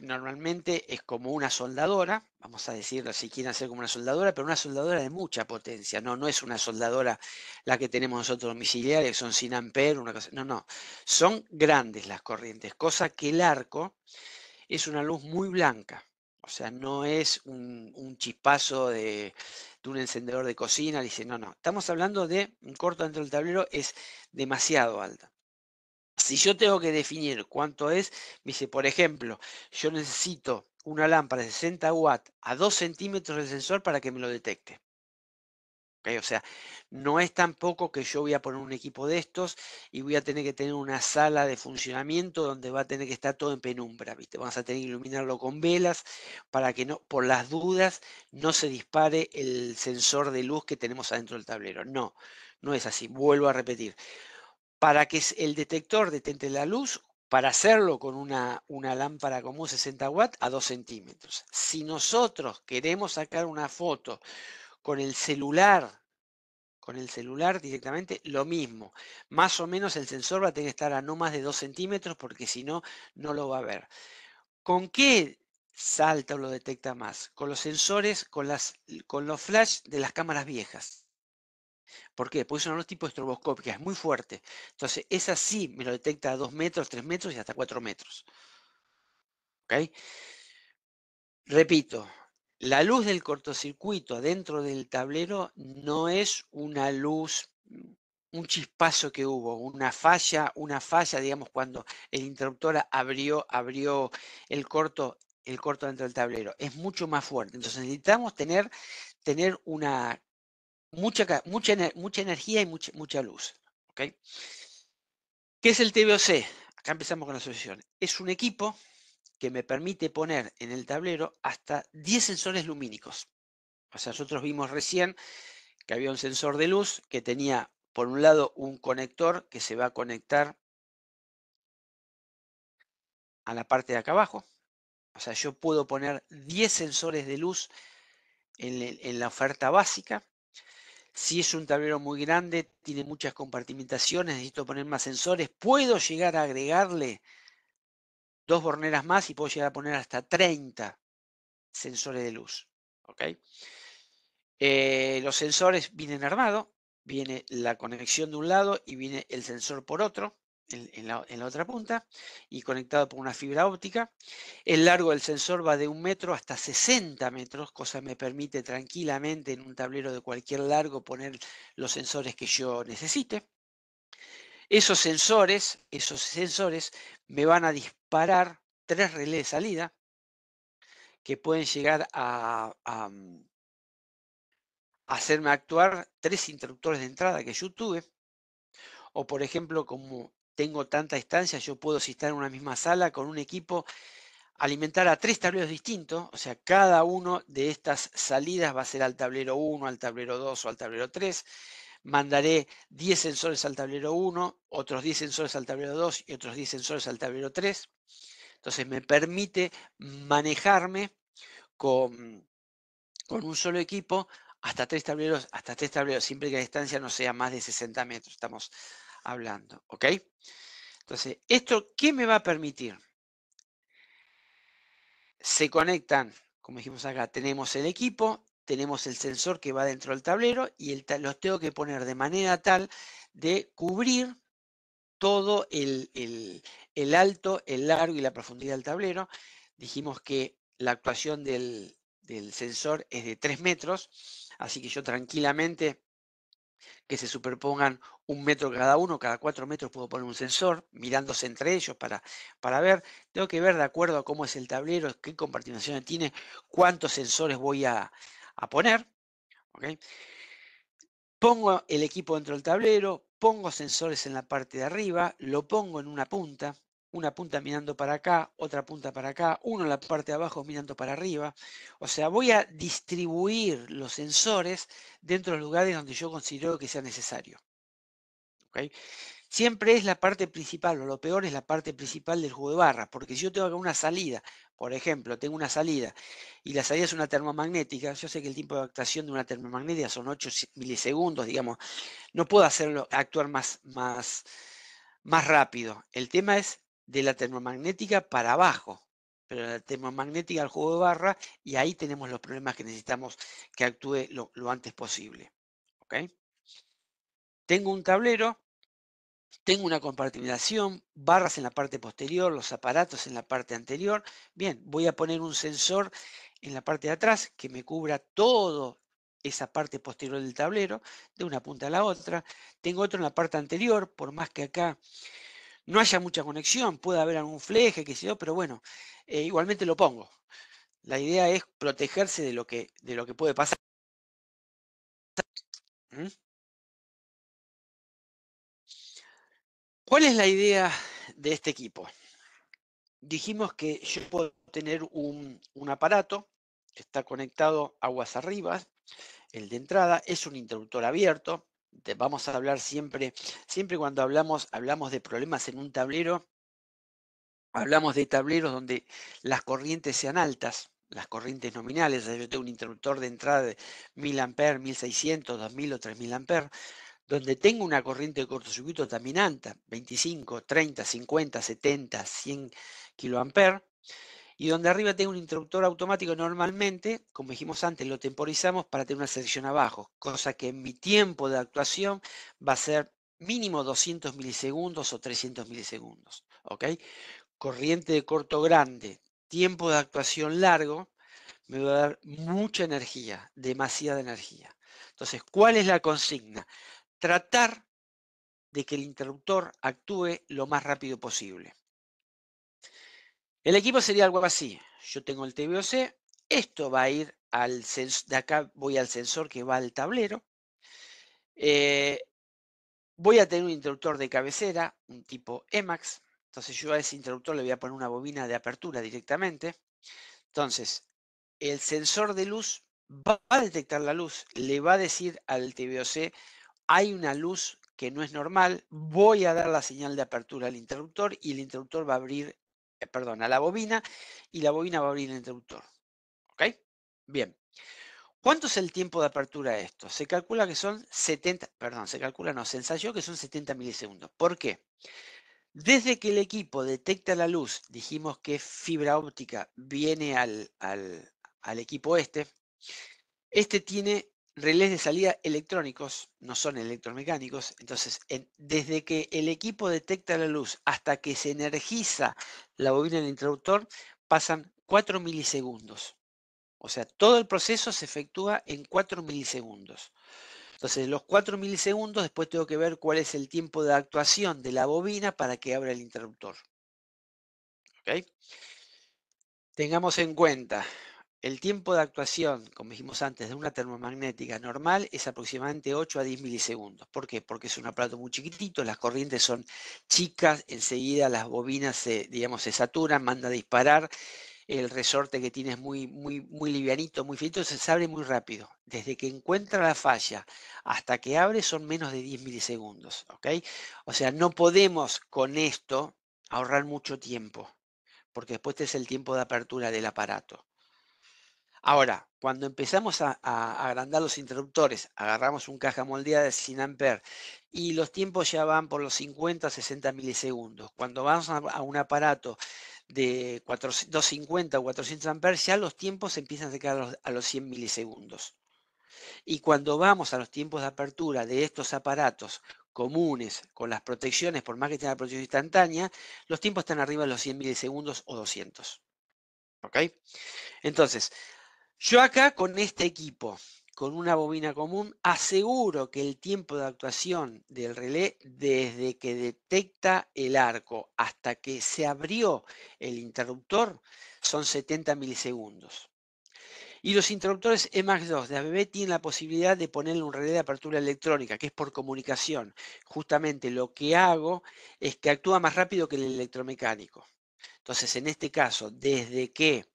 normalmente es como una soldadora, vamos a decirlo si quieren hacer como una soldadora, pero una soldadora de mucha potencia, no es una soldadora la que tenemos nosotros domiciliaria, que son 100 amperes, una cosa, no, son grandes las corrientes, cosa que el arco es una luz muy blanca, o sea, no es un chispazo de un encendedor de cocina, dice, no, estamos hablando de un corto dentro del tablero, es demasiado alta. Si yo tengo que definir cuánto es, me dice, por ejemplo, yo necesito una lámpara de 60 watts a 2 centímetros del sensor para que me lo detecte. ¿Ok? O sea, no es tampoco que yo voy a poner un equipo de estos y voy a tener que tener una sala de funcionamiento donde va a tener que estar todo en penumbra, ¿viste? Vamos a tener que iluminarlo con velas para que no, por las dudas, no se dispare el sensor de luz que tenemos adentro del tablero. No, No es así, vuelvo a repetir. Para que el detector detecte la luz, para hacerlo con una lámpara común 60 watts a 2 centímetros. Si nosotros queremos sacar una foto con el celular directamente, lo mismo. Más o menos el sensor va a tener que estar a no más de 2 centímetros porque si no, no lo va a ver. ¿Con qué salta o lo detecta más? Con los sensores, con los flash de las cámaras viejas. ¿Por qué? Porque es una luz tipo estroboscópica, es muy fuerte. Entonces, esa sí me lo detecta a 2 metros, 3 metros y hasta 4 metros. ¿Ok? Repito, la luz del cortocircuito dentro del tablero no es una luz, un chispazo que hubo, una falla, digamos, cuando el interruptor abrió el corto dentro del tablero. Es mucho más fuerte. Entonces necesitamos tener una mucha energía y mucha luz. ¿Ok? ¿Qué es el TVOC? Acá empezamos con la asociación. Es un equipo que me permite poner en el tablero hasta 10 sensores lumínicos. O sea, nosotros vimos recién que había un sensor de luz que tenía, por un lado, un conector que se va a conectar a la parte de acá abajo. O sea, yo puedo poner 10 sensores de luz en la oferta básica. Si es un tablero muy grande, tiene muchas compartimentaciones, necesito poner más sensores, puedo llegar a agregarle 2 borneras más y puedo llegar a poner hasta 30 sensores de luz. ¿Ok? Los sensores vienen armados, viene la conexión de un lado y viene el sensor por otro, en la otra punta, y conectado por una fibra óptica. El largo del sensor va de 1 metro hasta 60 metros, cosa que me permite tranquilamente en un tablero de cualquier largo poner los sensores que yo necesite. Esos sensores me van a disparar 3 relés de salida que pueden llegar a hacerme actuar 3 interruptores de entrada que yo tuve. O por ejemplo, como tengo tanta distancia, yo puedo, si estar en una misma sala con un equipo, alimentar a 3 tableros distintos. O sea, cada uno de estas salidas va a ser al tablero 1, al tablero 2 o al tablero 3. Mandaré 10 sensores al tablero 1, otros 10 sensores al tablero 2 y otros 10 sensores al tablero 3. Entonces me permite manejarme con un solo equipo hasta tres tableros, siempre que la distancia no sea más de 60 metros, estamos hablando, ¿ok? Entonces, ¿esto qué me va a permitir? Se conectan, como dijimos acá, tenemos el equipo, tenemos el sensor que va dentro del tablero y los tengo que poner de manera tal de cubrir todo el alto, el largo y la profundidad del tablero. Dijimos que la actuación del sensor es de 3 metros, así que yo tranquilamente que se superpongan 1 metro cada uno, cada 4 metros puedo poner un sensor, mirándose entre ellos para ver. Tengo que ver de acuerdo a cómo es el tablero, qué compartimentaciones tiene, cuántos sensores voy a poner. ¿Ok? Pongo el equipo dentro del tablero, pongo sensores en la parte de arriba, lo pongo en una punta mirando para acá, otra punta para acá, uno en la parte de abajo mirando para arriba. O sea, voy a distribuir los sensores dentro de los lugares donde yo considero que sea necesario. ¿Ok? Siempre es la parte principal, o lo peor es la parte principal del juego de barras, porque si yo tengo una salida, por ejemplo, tengo una salida y la salida es una termomagnética, yo sé que el tiempo de actuación de una termomagnética son 8 milisegundos, digamos, no puedo hacerlo actuar más rápido. El tema es de la termomagnética para abajo, pero la termomagnética al juego de barra, y ahí tenemos los problemas que necesitamos que actúe lo antes posible. ¿Ok? Tengo un tablero. Tengo una compartimentación, barras en la parte posterior, los aparatos en la parte anterior. Bien, voy a poner un sensor en la parte de atrás que me cubra toda esa parte posterior del tablero, de una punta a la otra. Tengo otro en la parte anterior, por más que acá no haya mucha conexión, puede haber algún fleje, qué sé yo, pero bueno, igualmente lo pongo. La idea es protegerse de lo que puede pasar. ¿Mm? ¿Cuál es la idea de este equipo? Dijimos que yo puedo tener un aparato que está conectado aguas arriba, el de entrada, es un interruptor abierto, Vamos a hablar siempre cuando hablamos de problemas en un tablero, hablamos de tableros donde las corrientes sean altas, las corrientes nominales. O sea, yo tengo un interruptor de entrada de 1000 amperes, 1600, 2000 o 3000 amperes, donde tengo una corriente de cortocircuito también alta, 25, 30, 50, 70, 100 kiloamperes, y donde arriba tengo un interruptor automático. Normalmente, como dijimos antes, lo temporizamos para tener una sección abajo, cosa que en mi tiempo de actuación va a ser mínimo 200 milisegundos o 300 milisegundos. ¿Ok? Corriente de corto grande, tiempo de actuación largo, me va a dar mucha energía, demasiada energía. Entonces, ¿cuál es la consigna? Tratar de que el interruptor actúe lo más rápido posible. El equipo sería algo así. Yo tengo el TVOC, esto va a ir al sensor, de acá voy al sensor que va al tablero. Voy a tener un interruptor de cabecera, un tipo Emax. Entonces yo a ese interruptor le voy a poner una bobina de apertura directamente. Entonces, el sensor de luz va a detectar la luz, le va a decir al TVOC, hay una luz que no es normal, voy a dar la señal de apertura al interruptor y el interruptor va a abrir, perdón, a la bobina, y la bobina va a abrir el interruptor. ¿Ok? Bien. ¿Cuánto es el tiempo de apertura de esto? Se calcula que son 70, perdón, se calcula no, se ensayó que son 70 milisegundos. ¿Por qué? Desde que el equipo detecta la luz, dijimos que fibra óptica viene al equipo este tiene relés de salida electrónicos, no son electromecánicos. Entonces, desde que el equipo detecta la luz hasta que se energiza la bobina del interruptor, pasan 4 milisegundos. O sea, todo el proceso se efectúa en 4 milisegundos. Entonces, los 4 milisegundos, después tengo que ver cuál es el tiempo de actuación de la bobina para que abra el interruptor. ¿Ok? Tengamos en cuenta, el tiempo de actuación, como dijimos antes, de una termomagnética normal es aproximadamente 8 a 10 milisegundos. ¿Por qué? Porque es un aparato muy chiquitito, las corrientes son chicas, enseguida las bobinas se saturan, manda a disparar, el resorte que tiene es muy livianito, muy finito, se abre muy rápido. Desde que encuentra la falla hasta que abre son menos de 10 milisegundos. ¿Ok? O sea, no podemos con esto ahorrar mucho tiempo, porque después este es el tiempo de apertura del aparato. Ahora, cuando empezamos a agrandar los interruptores, agarramos un caja moldeada de 100 amperes y los tiempos ya van por los 50 a 60 milisegundos. Cuando vamos a un aparato de 250 o 400 amperes, ya los tiempos empiezan a acercar a los 100 milisegundos. Y cuando vamos a los tiempos de apertura de estos aparatos comunes, con las protecciones, por más que tenga protección instantánea, los tiempos están arriba de los 100 milisegundos o 200. ¿Ok? Entonces, yo acá con este equipo, con una bobina común, aseguro que el tiempo de actuación del relé, desde que detecta el arco hasta que se abrió el interruptor, son 70 milisegundos. Y los interruptores EMAX 2 de ABB tienen la posibilidad de ponerle un relé de apertura electrónica, que es por comunicación. Justamente lo que hago es que actúa más rápido que el electromecánico. Entonces, en este caso, desde que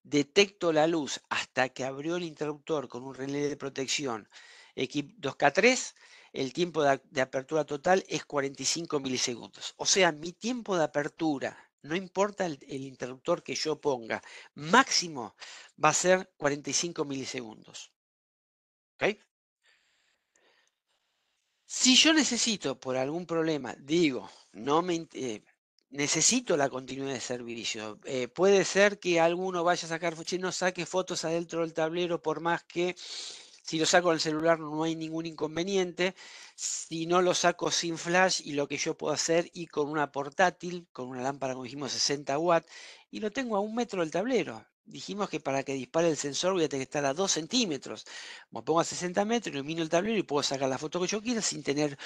detecto la luz hasta que abrió el interruptor con un relé de protección equip 2K3, el tiempo de apertura total es 45 milisegundos. O sea, mi tiempo de apertura, no importa el interruptor que yo ponga, máximo va a ser 45 milisegundos. ¿Ok? Si yo necesito, por algún problema, digo, necesito la continuidad de servicio. Puede ser que alguno vaya a sacar, che, no saque fotos adentro del tablero, por más que si lo saco en el celular no hay ningún inconveniente. Si no lo saco sin flash, y lo que yo puedo hacer, y con una portátil, con una lámpara, como dijimos, 60 watts, y lo tengo a 1 metro del tablero. Dijimos que para que dispare el sensor voy a tener que estar a 2 centímetros. Me pongo a 60 metros, ilumino el tablero y puedo sacar la foto que yo quiera sin tener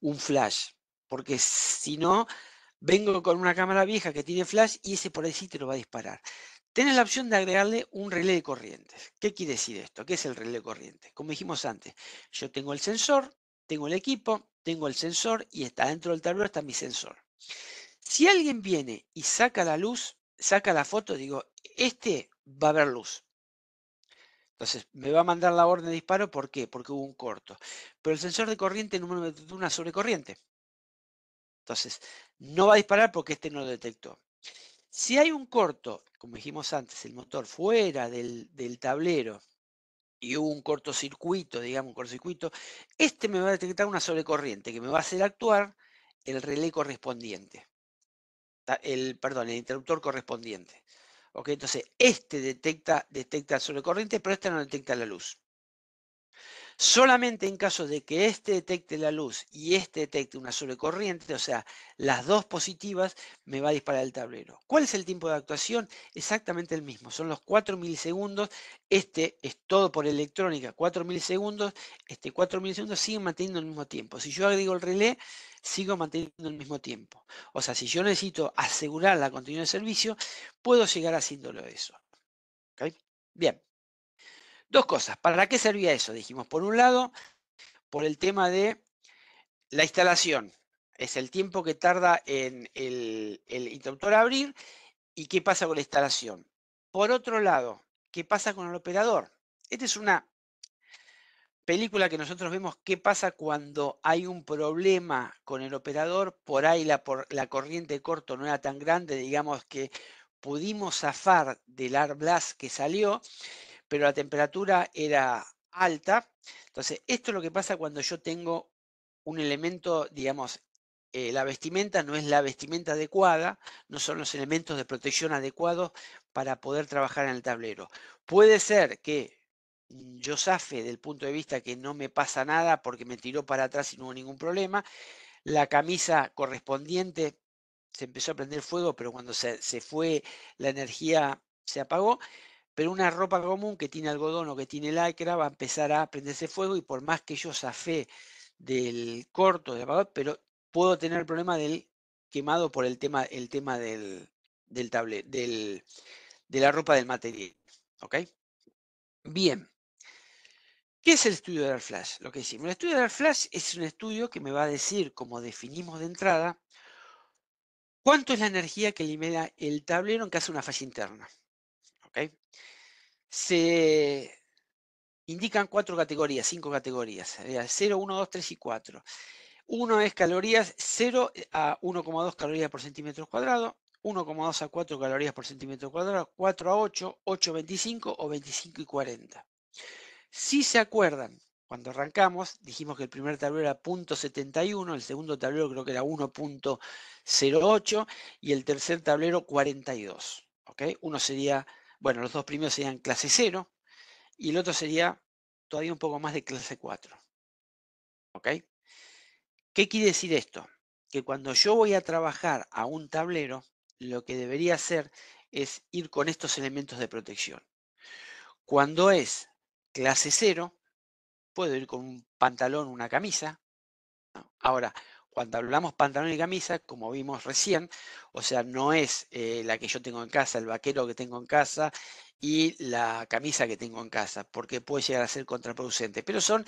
un flash. Porque si no, vengo con una cámara vieja que tiene flash y ese por ahí sí te lo va a disparar. Tienes la opción de agregarle un relé de corrientes. ¿Qué quiere decir esto? ¿Qué es el relé de corrientes? Como dijimos antes, yo tengo el sensor, tengo el equipo, tengo el sensor y está dentro del tablero está mi sensor. Si alguien viene y saca la luz, saca la foto, digo, este va a ver luz. Entonces, me va a mandar la orden de disparo, ¿por qué? Porque hubo un corto. Pero el sensor de corriente no me detectó una sobrecorriente. Entonces, no va a disparar porque este no lo detectó. Si hay un corto, como dijimos antes, el motor fuera del tablero y hubo un cortocircuito, digamos, un cortocircuito, este me va a detectar una sobrecorriente que me va a hacer actuar el relé correspondiente. Perdón, el interruptor correspondiente. ¿Ok? Entonces, este detecta sobrecorriente, pero este no detecta la luz. Solamente en caso de que este detecte la luz y este detecte una sobrecorriente, o sea, las dos positivas, me va a disparar el tablero. ¿Cuál es el tiempo de actuación? Exactamente el mismo, son los 4 milisegundos. Este es todo por electrónica, 4 milisegundos. 4 milisegundos siguen manteniendo el mismo tiempo. Si yo agrego el relé, sigo manteniendo el mismo tiempo. O sea, si yo necesito asegurar la continuidad de servicio, puedo llegar haciéndolo eso. ¿Ok? Bien, dos cosas. ¿Para qué servía eso? Dijimos, por un lado, por el tema de la instalación. Es el tiempo que tarda en el interruptor a abrir y qué pasa con la instalación. Por otro lado, ¿qué pasa con el operador? Esta es una película que nosotros vemos qué pasa cuando hay un problema con el operador. Por ahí la corriente de corto no era tan grande, digamos que pudimos zafar del AR blast que salió, pero la temperatura era alta. Entonces, esto es lo que pasa cuando yo tengo un elemento, digamos, la vestimenta no es la vestimenta adecuada, no son los elementos de protección adecuados para poder trabajar en el tablero. Puede ser que yo zafe del punto de vista que no me pasa nada porque me tiró para atrás y no hubo ningún problema. La camisa correspondiente se empezó a prender fuego, pero cuando se fue la energía se apagó. Pero una ropa común que tiene algodón o que tiene lycra va a empezar a prenderse fuego y por más que yo zafé del corto, del apagón, pero puedo tener el problema del quemado por el tema del de la ropa del material. ¿Ok? Bien. ¿Qué es el estudio de Air Flash? Lo que decimos. El estudio de Air Flash es un estudio que me va a decir, como definimos de entrada, cuánto es la energía que libera el tablero en caso de una falla interna. ¿Ok? Se indican 4 categorías, 5 categorías, 0, 1, 2, 3 y 4. 1 es calorías, 0 a 1,2 calorías por centímetro cuadrado, 1,2 a 4 calorías por centímetro cuadrado, 4 a 8, 8 a 25 o 25 y 40. Si se acuerdan, cuando arrancamos, dijimos que el primer tablero era 0.71, el segundo tablero creo que era 1.08 y el tercer tablero 42. ¿Ok? Uno sería, bueno, los dos primeros serían clase 0 y el otro sería todavía un poco más de clase 4. ¿Ok? ¿Qué quiere decir esto? Que cuando yo voy a trabajar a un tablero, lo que debería hacer es ir con estos elementos de protección. Cuando es clase 0, puedo ir con un pantalón, una camisa. ¿No? Ahora, cuando hablamos pantalón y camisa, como vimos recién, o sea, no es la que yo tengo en casa, el vaquero que tengo en casa y la camisa que tengo en casa, porque puede llegar a ser contraproducente, pero son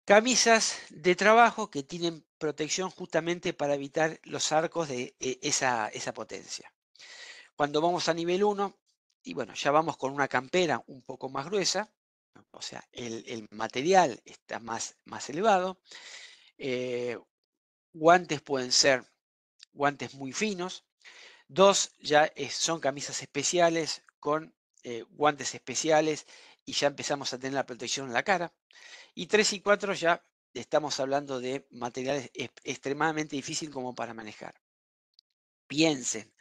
camisas de trabajo que tienen protección justamente para evitar los arcos de esa potencia. Cuando vamos a nivel 1, y bueno, ya vamos con una campera un poco más gruesa, ¿no? O sea, el material está más elevado. Guantes pueden ser guantes muy finos. 2 ya son camisas especiales con guantes especiales y ya empezamos a tener la protección en la cara. Y 3 y 4 ya estamos hablando de materiales extremadamente difíciles como para manejar. Piensen,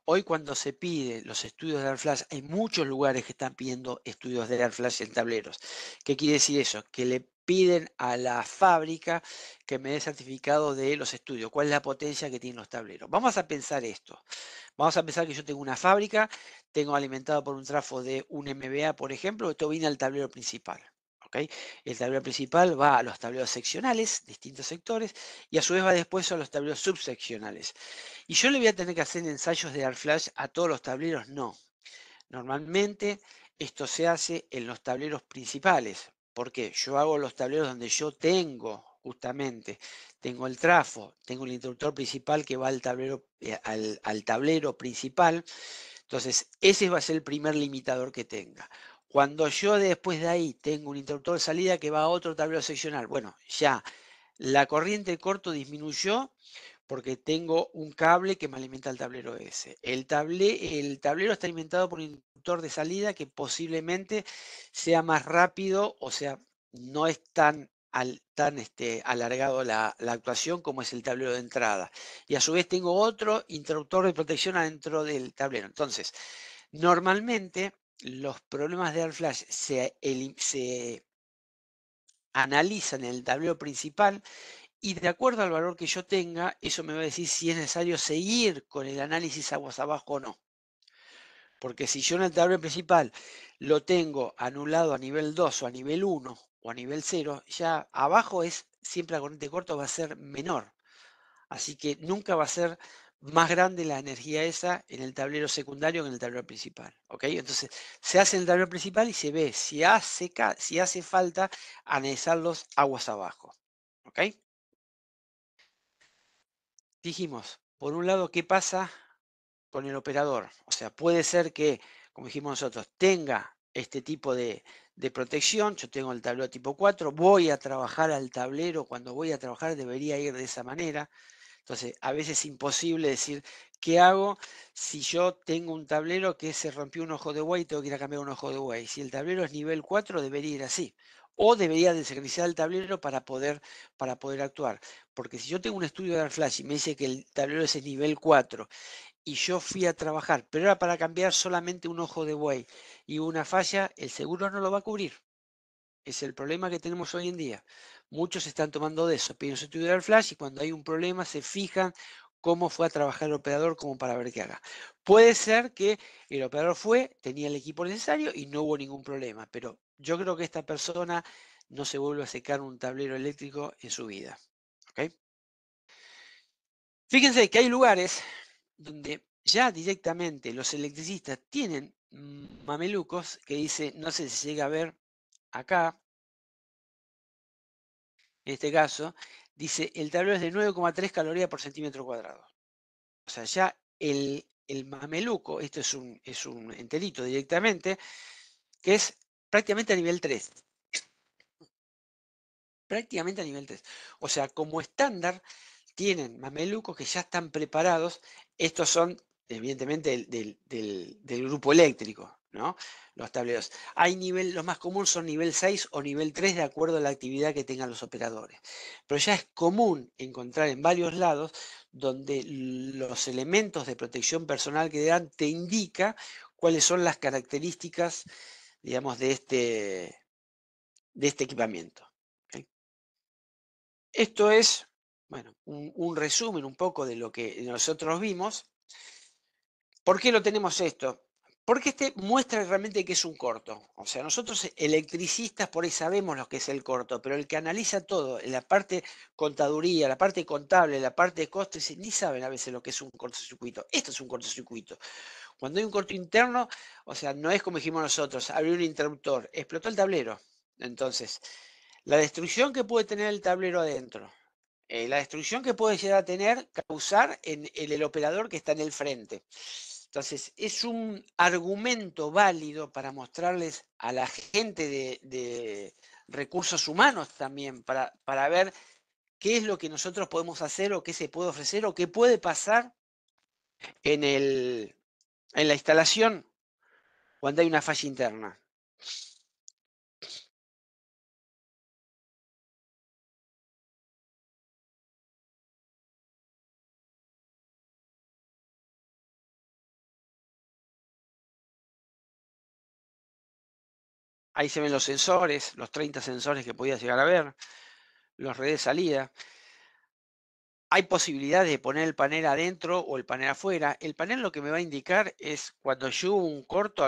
hoy cuando se pide los estudios de Air Flash, hay muchos lugares que están pidiendo estudios de Air Flash en tableros. ¿Qué quiere decir eso? Que le piden a la fábrica que me dé certificado de los estudios, cuál es la potencia que tienen los tableros. Vamos a pensar esto. Vamos a pensar que yo tengo una fábrica, tengo alimentado por un trafo de un MVA, por ejemplo, esto viene al tablero principal. ¿Ok? El tablero principal va a los tableros seccionales, distintos sectores, y a su vez va después a los tableros subseccionales. ¿Y yo le voy a tener que hacer ensayos de AirFlash a todos los tableros? No. Normalmente esto se hace en los tableros principales. ¿Por qué? Yo hago los tableros donde yo tengo, justamente, tengo el trafo, tengo el interruptor principal que va al tablero, al tablero principal. Entonces, ese va a ser el primer limitador que tenga. Cuando yo después de ahí tengo un interruptor de salida que va a otro tablero seccional, bueno, ya la corriente de corto disminuyó porque tengo un cable que me alimenta el tablero ese. El tablero está alimentado por un interruptor de salida que posiblemente sea más rápido, o sea, no es tan, alargado la actuación como es el tablero de entrada. Y a su vez tengo otro interruptor de protección adentro del tablero. Entonces, normalmente los problemas de AR-Flash se analizan en el tablero principal y de acuerdo al valor que yo tenga, eso me va a decir si es necesario seguir con el análisis aguas abajo o no. Porque si yo en el tablero principal lo tengo anulado a nivel 2 o a nivel 1 o a nivel 0, ya abajo es siempre la corriente corta va a ser menor. Así que nunca va a ser más grande la energía esa en el tablero secundario que en el tablero principal. ¿Ok? Entonces se hace en el tablero principal y se ve si hace falta analizarlos aguas abajo. ¿Ok? Dijimos, por un lado, ¿qué pasa con el operador? O sea, puede ser que, como dijimos nosotros, tenga este tipo de protección. Yo tengo el tablero tipo 4, voy a trabajar al tablero, cuando voy a trabajar debería ir de esa manera. Entonces, a veces es imposible decir, ¿qué hago si yo tengo un tablero que se rompió un ojo de buey y tengo que ir a cambiar un ojo de buey? Si el tablero es nivel 4, debería ir así. O debería desincronizar el tablero para poder actuar. Porque si yo tengo un estudio de AirFlash y me dice que el tablero es el nivel 4 y yo fui a trabajar, pero era para cambiar solamente un ojo de buey y una falla, el seguro no lo va a cubrir. Es el problema que tenemos hoy en día. Muchos están tomando de eso, piden su estudio de flash y cuando hay un problema se fijan cómo fue a trabajar el operador como para ver qué haga. Puede ser que el operador tenía el equipo necesario y no hubo ningún problema, pero yo creo que esta persona no se vuelve a secar un tablero eléctrico en su vida. ¿Ok? Fíjense que hay lugares donde ya directamente los electricistas tienen mamelucos que dice, no sé si llega a ver acá, en este caso, dice el tablero es de 9,3 calorías por centímetro cuadrado. O sea, ya el mameluco, esto es un enterito directamente, que es prácticamente a nivel 3. Prácticamente a nivel 3. O sea, como estándar, tienen mamelucos que ya están preparados. Estos son, evidentemente, del grupo eléctrico, ¿no? Los tableros. Los más comunes son nivel 6 o nivel 3 de acuerdo a la actividad que tengan los operadores. Pero ya es común encontrar en varios lados donde los elementos de protección personal que dan te indica cuáles son las características, digamos, de este equipamiento. ¿Ok? Esto es, bueno, un resumen un poco de lo que nosotros vimos. ¿Por qué lo tenemos esto? Porque este muestra realmente que es un corto. O sea, nosotros electricistas por ahí sabemos lo que es el corto, pero el que analiza todo, en la parte contaduría, la parte contable, la parte de costes, ni saben a veces lo que es un cortocircuito. Esto es un cortocircuito. Cuando hay un corto interno, o sea, no es como dijimos nosotros, abrir un interruptor, explotó el tablero. Entonces, la destrucción que puede tener el tablero adentro, la destrucción que puede llegar a causar en el operador que está en el frente. Entonces, es un argumento válido para mostrarles a la gente de recursos humanos también, para ver qué es lo que nosotros podemos hacer o qué se puede ofrecer o qué puede pasar en la instalación cuando hay una falla interna. Ahí se ven los sensores, los 30 sensores que podía llegar a ver, los redes de salida. Hay posibilidades de poner el panel adentro o el panel afuera. El panel lo que me va a indicar es cuando yo un corto,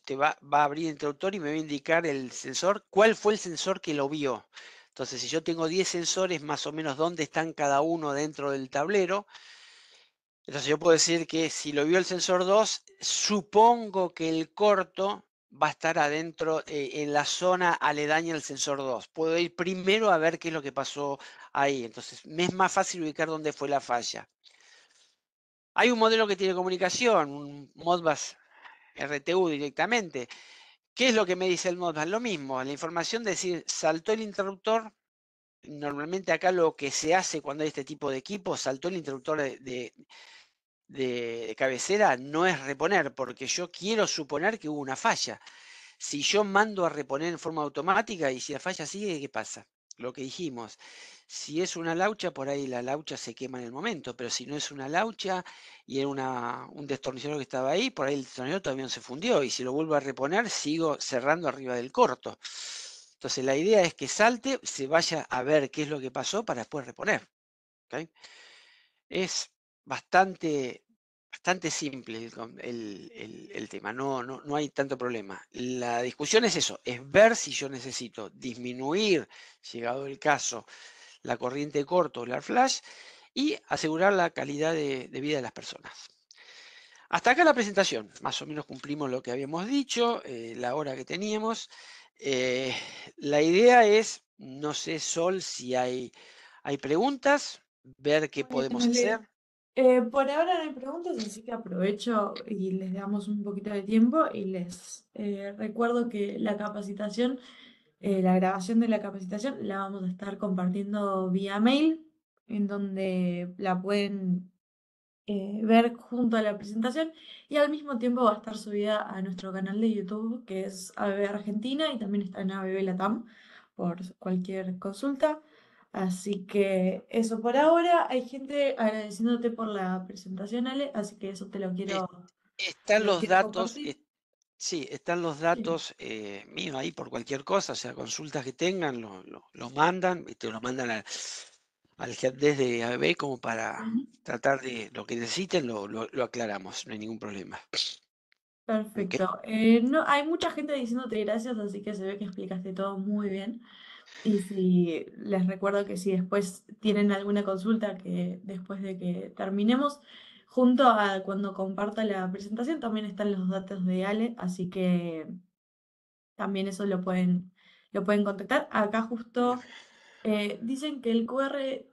te va a abrir el interruptor y me va a indicar el sensor, cuál fue el sensor que lo vio. Entonces, si yo tengo 10 sensores, más o menos dónde están cada uno dentro del tablero. Entonces yo puedo decir que si lo vio el sensor 2, supongo que el corto va a estar adentro, en la zona aledaña al sensor 2. Puedo ir primero a ver qué es lo que pasó ahí. Entonces me es más fácil ubicar dónde fue la falla. Hay un modelo que tiene comunicación, un Modbus RTU directamente, ¿Qué es lo que me dice el Modbus? Lo mismo, la información de decir, saltó el interruptor. Normalmente acá lo que se hace cuando hay este tipo de equipo, saltó el interruptor de cabecera, no es reponer, porque yo quiero suponer que hubo una falla. Si yo mando a reponer en forma automática y si la falla sigue, ¿qué pasa? Lo que dijimos, si es una laucha, por ahí la laucha se quema en el momento, pero si no es una laucha y era un destornillador que estaba ahí, por ahí el destornillador todavía no se fundió y si lo vuelvo a reponer, sigo cerrando arriba del corto. Entonces la idea es que salte, se vaya a ver qué es lo que pasó para después reponer. ¿Ok? Es bastante simple el tema, no hay tanto problema. La discusión es eso, es ver si yo necesito disminuir, llegado el caso, la corriente corto o la flash y asegurar la calidad de vida de las personas. Hasta acá la presentación, más o menos cumplimos lo que habíamos dicho, la hora que teníamos. Eh, la idea es, no sé, Sol, si hay preguntas, ver qué Muy bien, podemos Ale. hacer. Por ahora no hay preguntas, así que aprovecho y les damos un poquito de tiempo y les recuerdo que la capacitación, la grabación de la capacitación la vamos a estar compartiendo vía mail, en donde la pueden ver junto a la presentación y al mismo tiempo va a estar subida a nuestro canal de YouTube que es ABB Argentina y también está en ABB Latam por cualquier consulta. Así que eso por ahora. Hay gente agradeciéndote por la presentación, Ale, así que eso Eh, te Están lo los quiero datos, compartir. sí, están los Sí. datos míos ahí por cualquier cosa, o sea, consultas que tengan, lo mandan, y te lo mandan al helpdesk de ABB como para Ujú. tratar de lo que necesiten, lo aclaramos, no hay ningún problema. ¿Ok? Perfecto. No, hay mucha gente diciéndote gracias, así que se ve que explicaste todo muy bien. Y si les recuerdo que si después tienen alguna consulta que después de que terminemos, junto a cuando comparta la presentación también están los datos de Ale, así que también eso lo pueden contactar. Acá Bien. justo dicen que el QR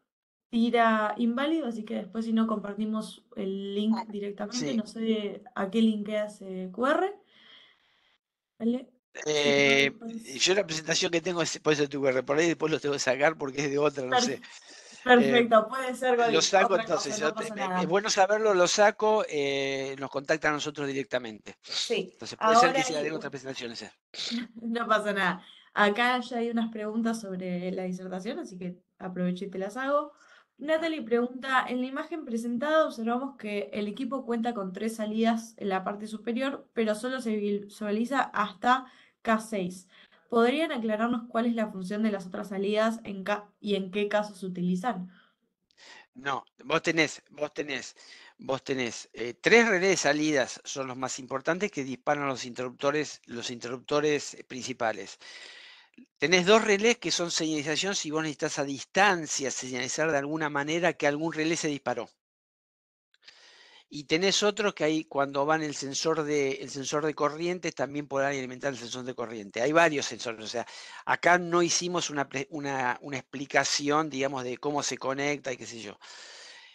tira inválido, así que después si no compartimos el link directamente, Sí, no sé a qué linkea ese QR, ¿vale? Si no, eh, después... yo la presentación que tengo es, por eso tuve que reponer y después lo tengo que sacar porque es de otra, no sé. Eh, Perfecto, puede ser lo saco otra cosa, entonces, no pasa es nada. bueno saberlo, lo saco, nos contacta a nosotros directamente. Sí, Entonces puede ser ahora que si la hay, den otra presentación esa. no pasa nada. Acá ya hay unas preguntas sobre la disertación, así que aprovecho y te las hago. Natalie pregunta, en la imagen presentada observamos que el equipo cuenta con tres salidas en la parte superior, pero solo se visualiza hasta K6. ¿Podrían aclararnos cuál es la función de las otras salidas y en qué casos se utilizan? No, vos tenés tres relés de salidas son los más importantes que disparan los interruptores principales. Tenés dos relés que son señalización si vos necesitas a distancia señalizar de alguna manera que algún relé se disparó. Y tenés otros que ahí cuando van el sensor de corriente también podrán alimentar el sensor de corriente. Hay varios sensores, o sea, acá no hicimos una explicación, digamos, de cómo se conecta y qué sé yo.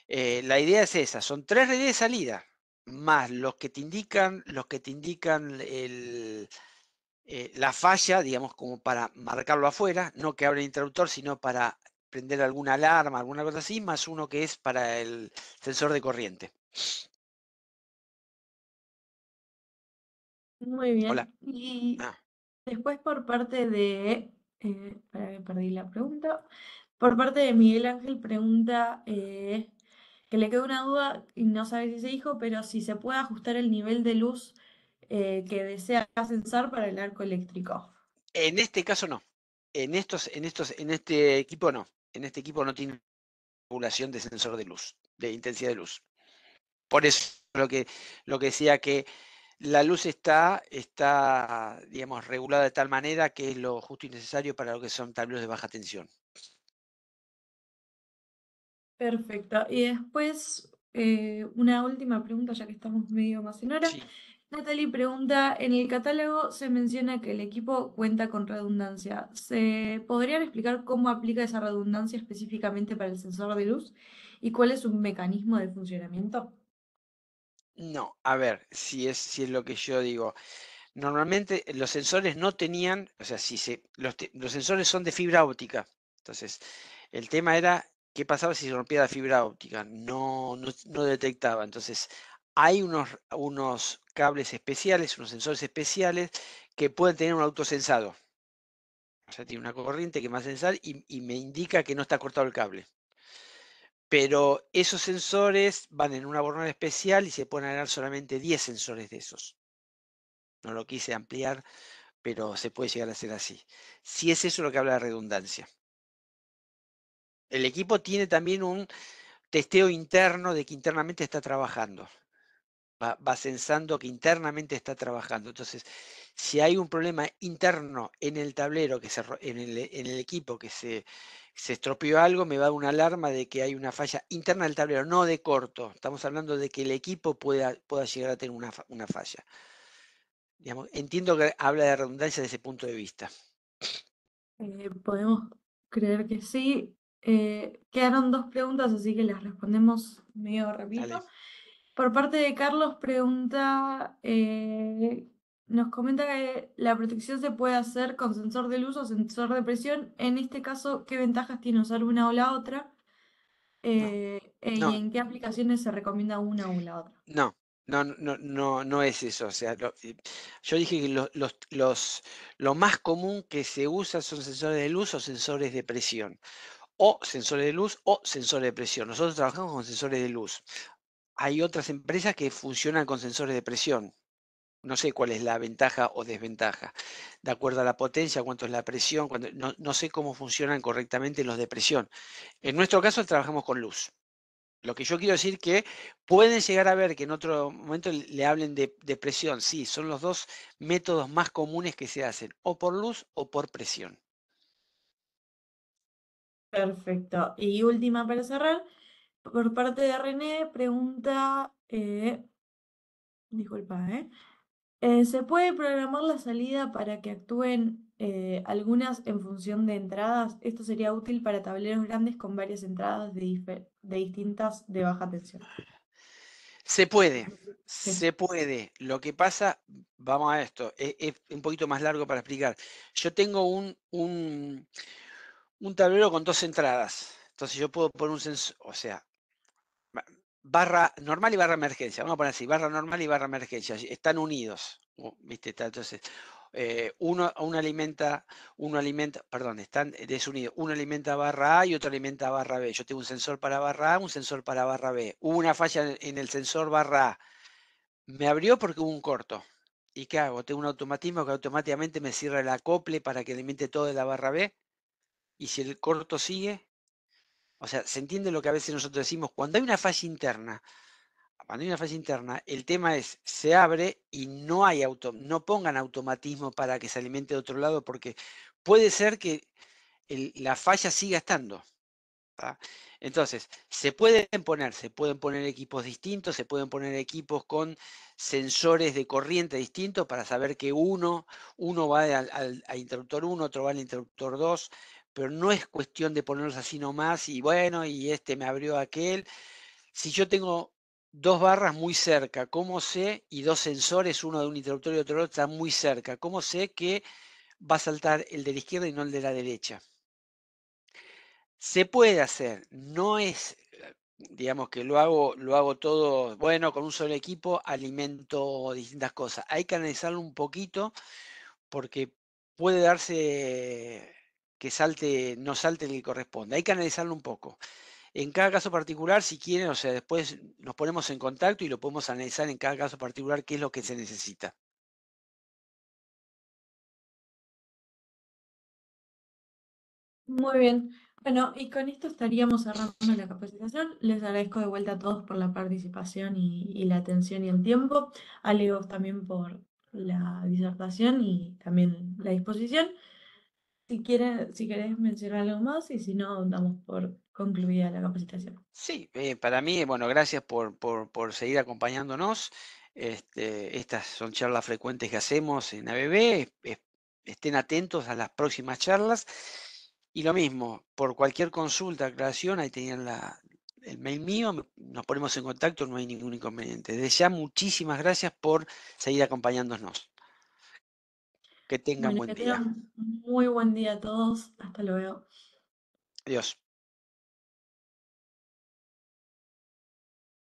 La idea es esa, son tres relés de salida, más los que te indican la falla, digamos, como para marcarlo afuera, no que abra el interruptor, sino para prender alguna alarma, alguna cosa así, más uno que es para el sensor de corriente. Muy Hola. bien. Y Ah, después por parte espera que perdí la pregunta. Por parte de Miguel Ángel pregunta que le quedó una duda y no sabe si se dijo, pero si se puede ajustar el nivel de luz que desea sensar para el arco eléctrico. en este caso no. En este equipo no. En este equipo no tiene regulación de sensor de luz, de intensidad de luz. Por eso lo que decía que la luz está, digamos, regulada de tal manera que es lo justo y necesario para lo que son tableros de baja tensión. Perfecto. Y después, una última pregunta, ya que estamos medio más en hora. Sí. Natalie pregunta, en el catálogo se menciona que el equipo cuenta con redundancia. ¿Se podrían explicar cómo aplica esa redundancia específicamente para el sensor de luz y cuál es su mecanismo de funcionamiento? No, a ver, si es lo que yo digo. Normalmente los sensores no tenían, o sea, los sensores son de fibra óptica. Entonces, el tema era qué pasaba si se rompía la fibra óptica. No detectaba. Entonces, hay unos cables especiales, unos sensores especiales que pueden tener un autosensado. O sea, tiene una corriente que me hace sensar y me indica que no está cortado el cable. Pero esos sensores van en una bornera especial y se pueden agregar solamente 10 sensores de esos. No lo quise ampliar, pero se puede llegar a hacer así. Si es eso lo que habla de redundancia. El equipo tiene también un testeo interno de que internamente está trabajando. Va sensando que internamente está trabajando. Entonces, si hay un problema interno en el tablero, en el equipo se estropeó algo, me va a dar una alarma de que hay una falla interna del tablero, no de corto. Estamos hablando de que el equipo pueda llegar a tener una falla. Digamos, entiendo que habla de redundancia desde ese punto de vista. Podemos creer que sí. Quedaron dos preguntas, así que las respondemos medio Dale. repito. Por parte de Carlos pregunta, nos comenta que la protección se puede hacer con sensor de luz o sensor de presión. En este caso, ¿qué ventajas tiene usar una o la otra? No, ¿Y no, en qué aplicaciones se recomienda una o la otra? no, no es eso. O sea, yo dije que lo más común que se usa son sensores de luz o sensores de presión. O sensores de luz o sensores de presión. Nosotros trabajamos con sensores de luz. Hay otras empresas que funcionan con sensores de presión. No sé cuál es la ventaja o desventaja. De acuerdo a la potencia, cuánto es la presión, no sé cómo funcionan correctamente los de presión. En nuestro caso trabajamos con luz. Lo que yo quiero decir que pueden llegar a ver que en otro momento le hablen de presión. Sí, son los dos métodos más comunes que se hacen, o por luz o por presión. Perfecto. Y última para cerrar, por parte de René, pregunta, disculpa, ¿se puede programar la salida para que actúen algunas en función de entradas? Esto sería útil para tableros grandes con varias entradas de distintas de baja tensión. Se puede, Sí. se puede. Lo que pasa, vamos a esto, es un poquito más largo para explicar. Yo tengo un tablero con dos entradas. Entonces yo puedo poner un sensor, o sea, barra normal y barra emergencia. Vamos a poner así, barra normal y barra emergencia. Están unidos. ¿Viste? Entonces, perdón, están desunidos. Uno alimenta barra A y otro alimenta barra B. Yo tengo un sensor para barra A, un sensor para barra B. Hubo una falla en el sensor barra A. Me abrió porque hubo un corto. ¿Y qué hago? Tengo un automatismo que automáticamente me cierra el acople para que alimente todo de la barra B. Y si el corto sigue, o sea, se entiende lo que a veces nosotros decimos, cuando hay una falla interna, el tema es, se abre y no pongan automatismo para que se alimente de otro lado, porque puede ser que la falla siga estando. ¿Tá? Entonces, se pueden poner equipos distintos, se pueden poner equipos con sensores de corriente distintos para saber que uno va al interruptor 1, otro va al interruptor 2, pero no es cuestión de ponerlos así nomás y bueno, y este me abrió aquel. Si yo tengo dos barras muy cerca, ¿cómo sé? Y dos sensores, uno de un interruptor y otro están muy cerca, ¿cómo sé que va a saltar el de la izquierda y no el de la derecha? Se puede hacer, no es, digamos que lo hago todo, bueno, con un solo equipo alimento distintas cosas. Hay que analizarlo un poquito porque puede darse que no salte el que corresponde. Hay que analizarlo un poco. En cada caso particular, si quieren, o sea, después nos ponemos en contacto y lo podemos analizar en cada caso particular qué es lo que se necesita. Muy bien. Bueno, y con esto estaríamos cerrando la capacitación. Les agradezco de vuelta a todos por la participación y la atención y el tiempo. A Leos también por la disertación y también la disposición. Si querés mencionar algo más y si no, damos por concluida la capacitación. Sí, para mí, bueno, gracias por seguir acompañándonos. Estas son charlas frecuentes que hacemos en ABB. Estén atentos a las próximas charlas. Y lo mismo, por cualquier consulta, aclaración, ahí tenían el mail mío, nos ponemos en contacto, no hay ningún inconveniente. Desde ya, muchísimas gracias por seguir acompañándonos. Que tengan Bueno, buen que día. tengan muy buen día a todos. Hasta luego. Adiós.